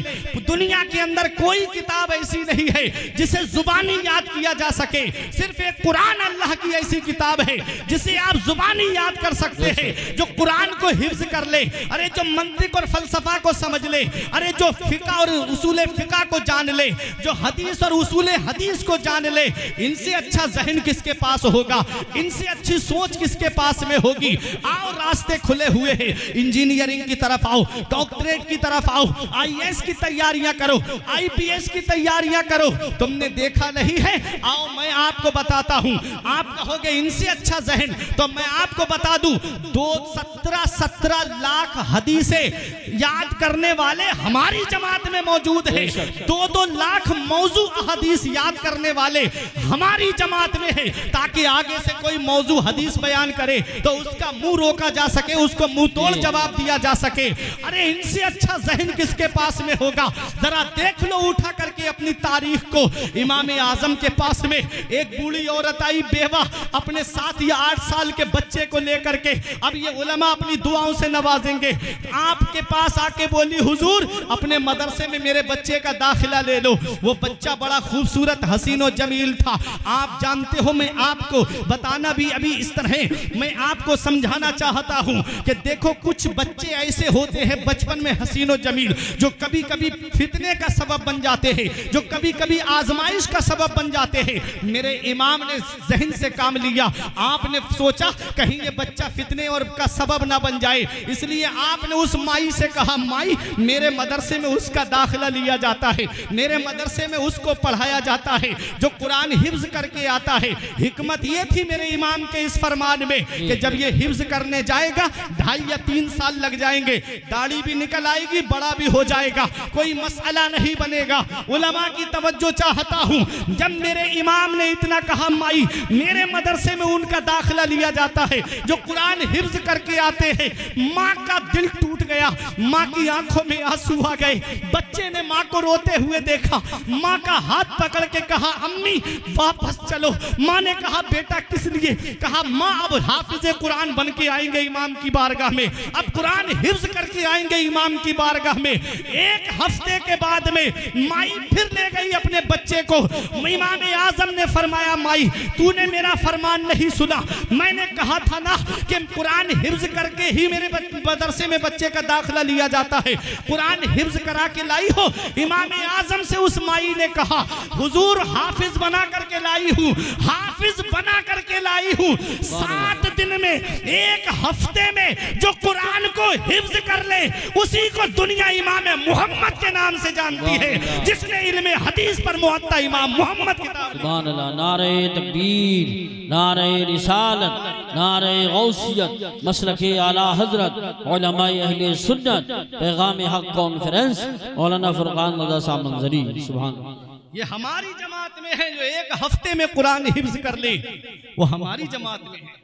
दुनिया के अंदर कोई किताब ऐसी नहीं है जिसे जुबानी याद किया जा सके। सिर्फ एक कुरान अल्लाह की ऐसी किताब है जिसे आप जुबानी याद कर सकते हैं, जो कुरान को हिफ्ज कर ले। अरे जो मंतिक और फलसफा को समझ ले, अरे जो फिका और उसूले फिका को जान ले, जो हदीस और उसूले हदीस को जान ले। इनसे अच्छा ज़हन किसके पास होगा, इनसे अच्छी सोच किसके पास में होगी। आओ, रास्ते खुले हुए हैं। इंजीनियरिंग की तरफ आओ, डॉक्टरेट की तरफ आओ, आईएएस की तैयारियां करो, आईपीएस की तैयारियां करो। तुमने देखा नहीं है, आओ मैं आपको बताता हूं। आप कहोगे इनसे अच्छा ज़हन, तो मैं आपको बता दूं, 17 लाख हदीसें याद करने वाले हमारी जमात में मौजूद है। 2-2 लाख मौजू हदीस याद करने वाले हमारी जमात में है, ताकि आगे से कोई मौजू हदीस बयान करे तो उसका मुंह रोका जा सके, उसको मुंह तोड़ जवाब दिया जा सके। अरे इनसे अच्छा जहन किसके पास में होगा? जरा देख लो उठा करके अपनी तारीख को। इमाम आजम के पास में एक बूढ़ी औरत आई, बेवा, अपने 7 या 8 साल के बच्चे को लेकर के। अब ये उलमा अपनी दुआओं से नवाजेंगे। आपके पास आके बोली, हुजूर अपने मदरसे में मेरे बच्चे का दाखिला ले लो। वो बच्चा बड़ा खूबसूरत, हसीन और जमील था। आप जानते हो, मैं आपको बताना भी अभी इस तरह मैं आपको समझाना चाहता हूं कि देखो, कुछ बच्चे ऐसे होते हैं बचपन में हसीन और जमील, जो कभी कभी फितने का सबब बन जाते हैं, जो कभी कभी आजमाइश का सबब बन जाते हैं। मेरे इमाम ने जहन से काम लिया। आपने सोचा कहीं ये बच्चा फितने और का सबब ना बन जाए, इसलिए आपने उस माई से कहा, माई मेरे मदरसे में उसका दाखिला लिया जाता है, मेरे मदरसे में उसको पढ़ाया जाता है जो कुरान हिफ्ज करके आता है। हिकमत ये थी मेरे इमाम के इस फरमान में कि जब ये हिफ्ज करने जाएगा 2.5 या 3 साल लग जाएंगे, दाढ़ी भी निकल आएगी, बड़ा भी हो जाएगा, कोई मसला नहीं बनेगा। उलमा की तवज्जो चाहता हूं। जब मेरे इमाम ने इतना कहा, माई मेरे मदरसे में उनका दाखिला लिया जाता है जो कुरान हिफ्ज करके आते हैं, माँ का दिल टूट गया, माँ की आंखों में आंसू आ गए। बच्चे ने माँ को रोते हुए देखा, माँ का हाथ पकड़ के कहा, अम्मी वापस चलो। माँ ने कहा, बेटा किस लिए? कहा, माँ अब हाफिज कुरान बन के आएंगे इमाम की बारगाह में, अब कुरान हिफ्ज करके आएंगे इमाम की बारगाह में। 1 हफ्ते के बाद में माई फिर ले गई अपने बच्चे को। इमाम आजम ने फरमाया, माई तूने मेरा फरमान नहीं सुना, मैंने कहा था ना कि कुरान हिफ्ज करके ही मेरे मदरसे में बच्चे का दाखिला लिया जाता है, कुरान हिफ्ज करा के लाई हो। इमाम आजम से उस माई ने कहा, हुजूर हाफिज बना करके लाई हूँ, हाफिज बना करके लाई हूँ। 7 दिन में, 1 हफ्ते में जो कुरान को हिफ्ज कर ले उसी को दुनिया इमाम मोहम्मद के नाम से जानती है, जिसने इल्मे हदीस पर मुअत्ता इमाम मोहम्मद किताब। सुभान अल्लाह। नारे तकबीर, नारे रिसालत, नारे गौसियत, मसलके आला हजरत, उलमाए अहले सुन्नत, पैगाम हक कॉन्फ्रेंस, मौलाना फुरकान रज़ा साहब मंजरी। सुभान। ये हमारी जमात में है जो 1 हफ्ते में कुरान हिफ्ज कर ले, वो हमारी जमात में है।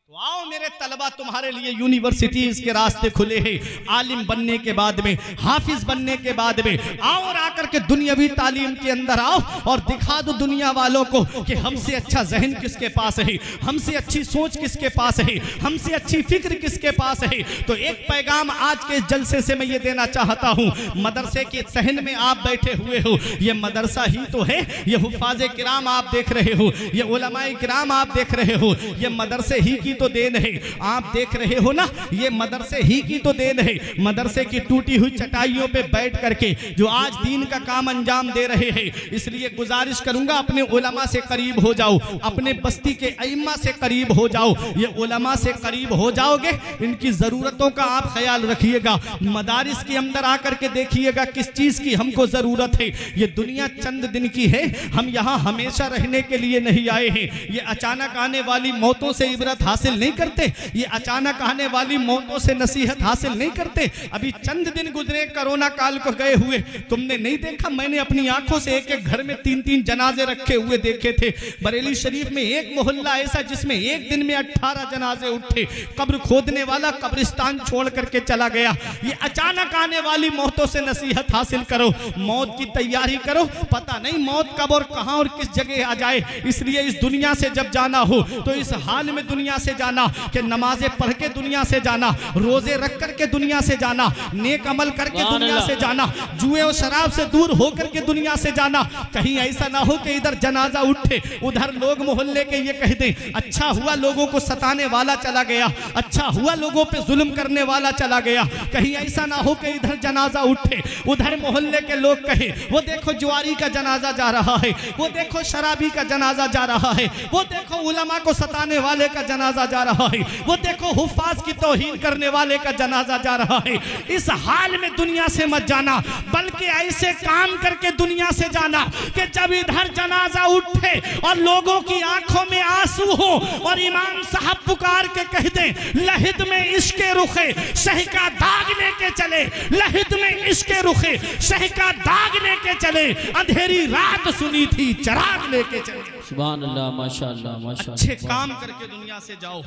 तो आओ मेरे तलबा, तुम्हारे लिए यूनिवर्सिटीज के रास्ते खुले हैं। आलिम बनने के बाद में, हाफिज बनने के बाद में आओ और आकर के दुनियावी तालीम के अंदर आओ और दिखा दो दुनिया वालों को कि हमसे अच्छा जहन किसके पास है, हमसे अच्छी सोच किसके पास है, हमसे अच्छी फिक्र किसके पास है। तो एक पैगाम आज के जलसे से मैं ये देना चाहता हूँ। मदरसे के सहन में आप बैठे हुए हो, ये मदरसा ही तो है, ये हुफ़ाज़े किराम आप देख रहे हो, ये उलमाए किराम आप देख रहे हो, ये मदरसे ही की तो देन है। आप देख रहे हो ना, ये मदरसे ही की तो देन है। मदरसे की टूटी हुई चटाइयों पे बैठ करके जो आज दीन का काम अंजाम दे रहे हैं। इसलिए गुजारिश करूंगा, अपने उलमा से करीब हो जाओ, अपने बस्ती के अइम्मा से करीब हो जाओ। ये उलमा से करीब हो जाओगे, इनकी ज़रूरतों का आप ख्याल रखिएगा। मदारिस के अंदर आकर के देखिएगा किस चीज़ की हमको ज़रूरत है। ये दुनिया चंद दिन की है, हम यहाँ हमेशा रहने के लिए नहीं आए हैं। ये अचानक आने वाली मौतों से इबरत हासिल नहीं करते, ये अचानक आने वाली मौतों से नसीहत हासिल नहीं करते। अभी चंद दिन गुजरे कोरोना काल को गए हुए, तुमने नहीं देखा? मैंने अपनी आंखों से एक घर में 3-3 जनाजे रखे हुए देखे थे। बरेली शरीफ में एक मोहल्ला ऐसा जिसमें एक दिन में 18 जनाजे उठे। कब्र खोदने वाला कब्रिस्तान छोड़ करके चला गया। ये अचानक आने वाली मौतों से नसीहत हासिल करो, मौत की तैयारी करो। पता नहीं मौत कब और कहां और किस जगह आ जाए। इसलिए इस दुनिया से जब जाना हो तो इस हाल में दुनिया से जाना कि नमाजें पढ़ के दुनिया से जाना, रोजे रख करके दुनिया से जाना, नेक अमल करके दुनिया से जाना, जुए और शराब से दूर होकर के दुनिया से जाना। कहीं ऐसा ना हो कि इधर जनाजा उठे, उधर लोग मोहल्ले के ये कह दें, अच्छा हुआ लोगों को सताने वाला चला गया, अच्छा हुआ लोगों पे जुल्म करने वाला चला गया। कहीं ऐसा ना हो कि इधर जनाजा उठे, उधर मोहल्ले के लोग कहे, वो देखो जुआरी का जनाजा जा रहा है, वो देखो शराबी का जनाजा जा रहा है, वो देखो उलमा को सताने वाले का जनाजा जा रहा है, वो देखो हुफ्फाज की तौहीन करने वाले का जनाजा जा रहा है। इस हाल में दुनिया से मत जाना, बल्कि ऐसे काम करके दुनिया से जाना कि जब इधर जनाजा उठे और लोगों की आंखों में आंसू हो और इमाम साहब पुकार के कह दें लहिद में इश्के रुखे शह का दाग लेके चले, लहिद में इश्के रुखे शह का दाग लेके चले, अंधेरी रात सुनी थी चराग लेके चले। सुभान अल्लाह, माशाअल्लाह माशाअल्लाह। अच्छे काम करके दुनिया से जाओ,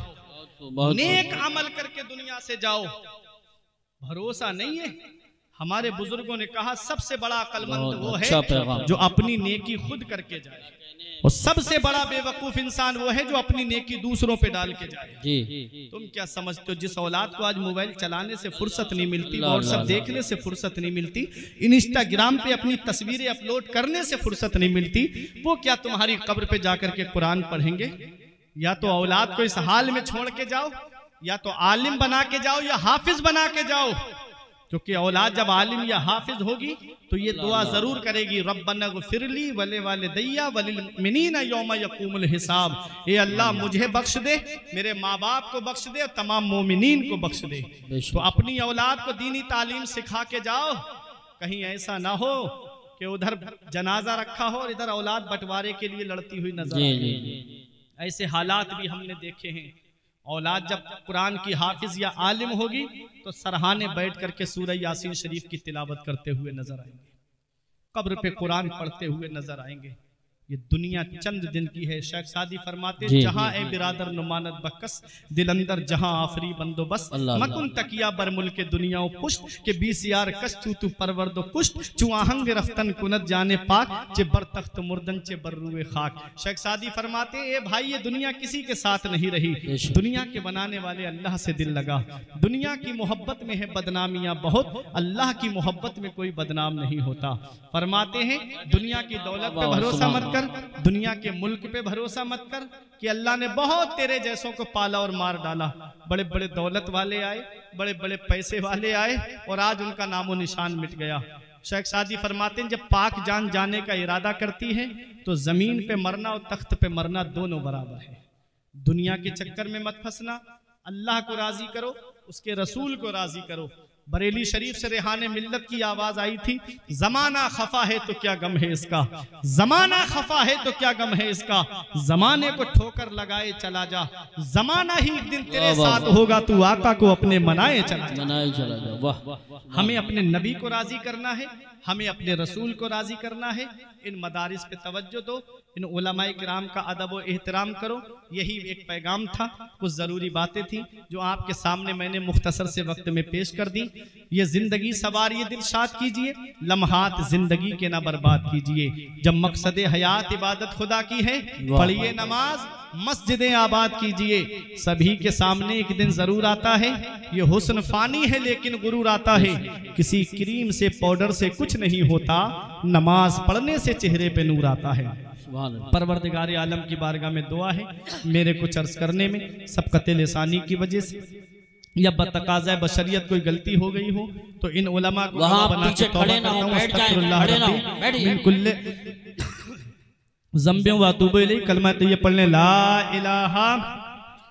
नेक अमल करके दुनिया से जाओ। भरोसा नहीं है, हमारे बुजुर्गों ने कहा सबसे बड़ा अक्लमंद वो है जो अपनी नेकी खुद करके जाए, और सबसे बड़ा बेवकूफ इंसान वो है जो अपनी नेकी दूसरों पे डाल के जाए। जी। तुम क्या समझते हो जिस औलाद को आज मोबाइल चलाने से फुर्सत नहीं मिलती, व्हाट्सएप देखने से फुर्सत नहीं मिलती, इंस्टाग्राम पे अपनी तस्वीरें अपलोड करने से फुर्सत नहीं मिलती, वो क्या तुम्हारी कब्र पे जाकर के कुरान पढ़ेंगे? या तो औलाद को इस हाल में छोड़ के जाओ, या तो आलिम बना के जाओ, या हाफिज बना के जाओ। क्योंकि औलाद जब आलिम या हाफिज होगी तो ये दुआ जरूर करेगी, रब्बना ग़फ़िरली वले वालिदैया वलिल मुमिनीना यौम यक़ूमुल हिसाब। ये अल्लाह मुझे बख्श दे, मेरे माँ बाप को बख्श दे, और तमाम मोमिनीन को बख्श दे। तो अपनी औलाद को दीनी तालीम सिखा के जाओ, कहीं ऐसा ना हो कि उधर जनाजा रखा हो और इधर औलाद बंटवारे के लिए लड़ती हुई नजर आए। ऐसे हालात भी हमने देखे हैं। औलाद जब कुरान की हाफिज या आलिम होगी तो सरहाने बैठ करके सूरह यासीन शरीफ की तिलावत करते हुए नजर आएंगे, कब्र पे कुरान पढ़ते हुए नजर आएंगे। ये दुनिया चंद दिन की है। शेख सादी फरमाते जहां ए बिरादर नुमानत बकस दिल अंदर जहां आफरी बंदोबस्त मकुन तकिया बर मुल्क दुनिया पुष्ट के 20 यार कश्तू तू परवरदो कुष्ट चुआहंग रफ्तन कुनत जाने पाक चे बर तख्त मुर्दन चे बर रुए खाक। शेख सादी फरमाते ए भाई ये दुनिया किसी के साथ नहीं रही, दुनिया के बनाने वाले अल्लाह से दिल लगा। दुनिया की मोहब्बत में है बदनामियां बहुत, अल्लाह की मोहब्बत में कोई बदनाम नहीं होता। फरमाते हैं दुनिया की दौलत पे भरोसा मत कर, दुनिया के मुल्क पे भरोसा मत कर कि अल्लाह ने बहुत तेरे जैसों को पाला और मार डाला। बड़े बड़े दौलत वाले आए, बड़े बड़े पैसे वाले आए और आज उनका नामो निशान मिट गया। शेख सादी फरमाते हैं जब पाक जान जाने का इरादा करती है तो जमीन पे मरना और तख्त पे मरना दोनों बराबर है। दुनिया के चक्कर में मत फंसना, अल्लाह को राजी करो, उसके रसूल को राजी करो। बरेली शरीफ से रेहाने मिल्लत की आवाज आई थी, जमाना खफा है तो क्या गम है इसका, जमाना खफा है तो क्या गम है इसका, जमाने को ठोकर लगाए चला जा, जमाना ही एक दिन तेरे साथ होगा, तू आका को अपने मनाए चला जा। वाह, हमें अपने नबी को राजी करना है, हमें अपने रसूल को राजी करना है। इन मदारिस पे तवज्जो दो, इन उलमाए किराम का अदब व एहतराम करो। यही एक पैगाम था, कुछ ज़रूरी बातें थी जो आपके सामने मैंने मुख्तसर से वक्त में पेश कर दी। ये जिंदगी सवारिए दिलशाद कीजिए, लम्हात जिंदगी के ना बर्बाद कीजिए। जब मकसद हयात इबादत खुदा की है, पढ़िए नमाज, मस्जिदें आबाद कीजिए। सभी के सामने एक दिन जरूर आता है, ये हुस्न फानी है लेकिन गुरूर आता है। किसी क्रीम से पाउडर से कुछ नहीं होता, नमाज पढ़ने से चेहरे पे नूर आता है। परवरदिगार आलम की बारगाह में दुआ है, मेरे कुछ अर्ज करने में सबकत लिसानी की वजह से या बतकाज़ा बशरियत कोई गलती हो गई हो तो इन उलमा को बना के तौबा करता हूं, अस्तगफिरुल्लाह मिन कुल्ले ज़ंबियों व अतूबु इलैह। कलमा तैय्यब पढ़ने ला इलाहा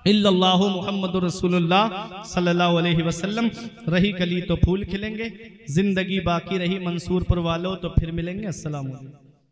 इल्लल्लाहु मुहम्मदुर रसूलुल्लाह सल्लल्लाहु अलैहि वसल्लम। रही कली तो फूल खिलेंगे, जिंदगी बाकी रही मंसूरपुर वालों तो फिर मिलेंगे। अस्सलाम वालेकुम।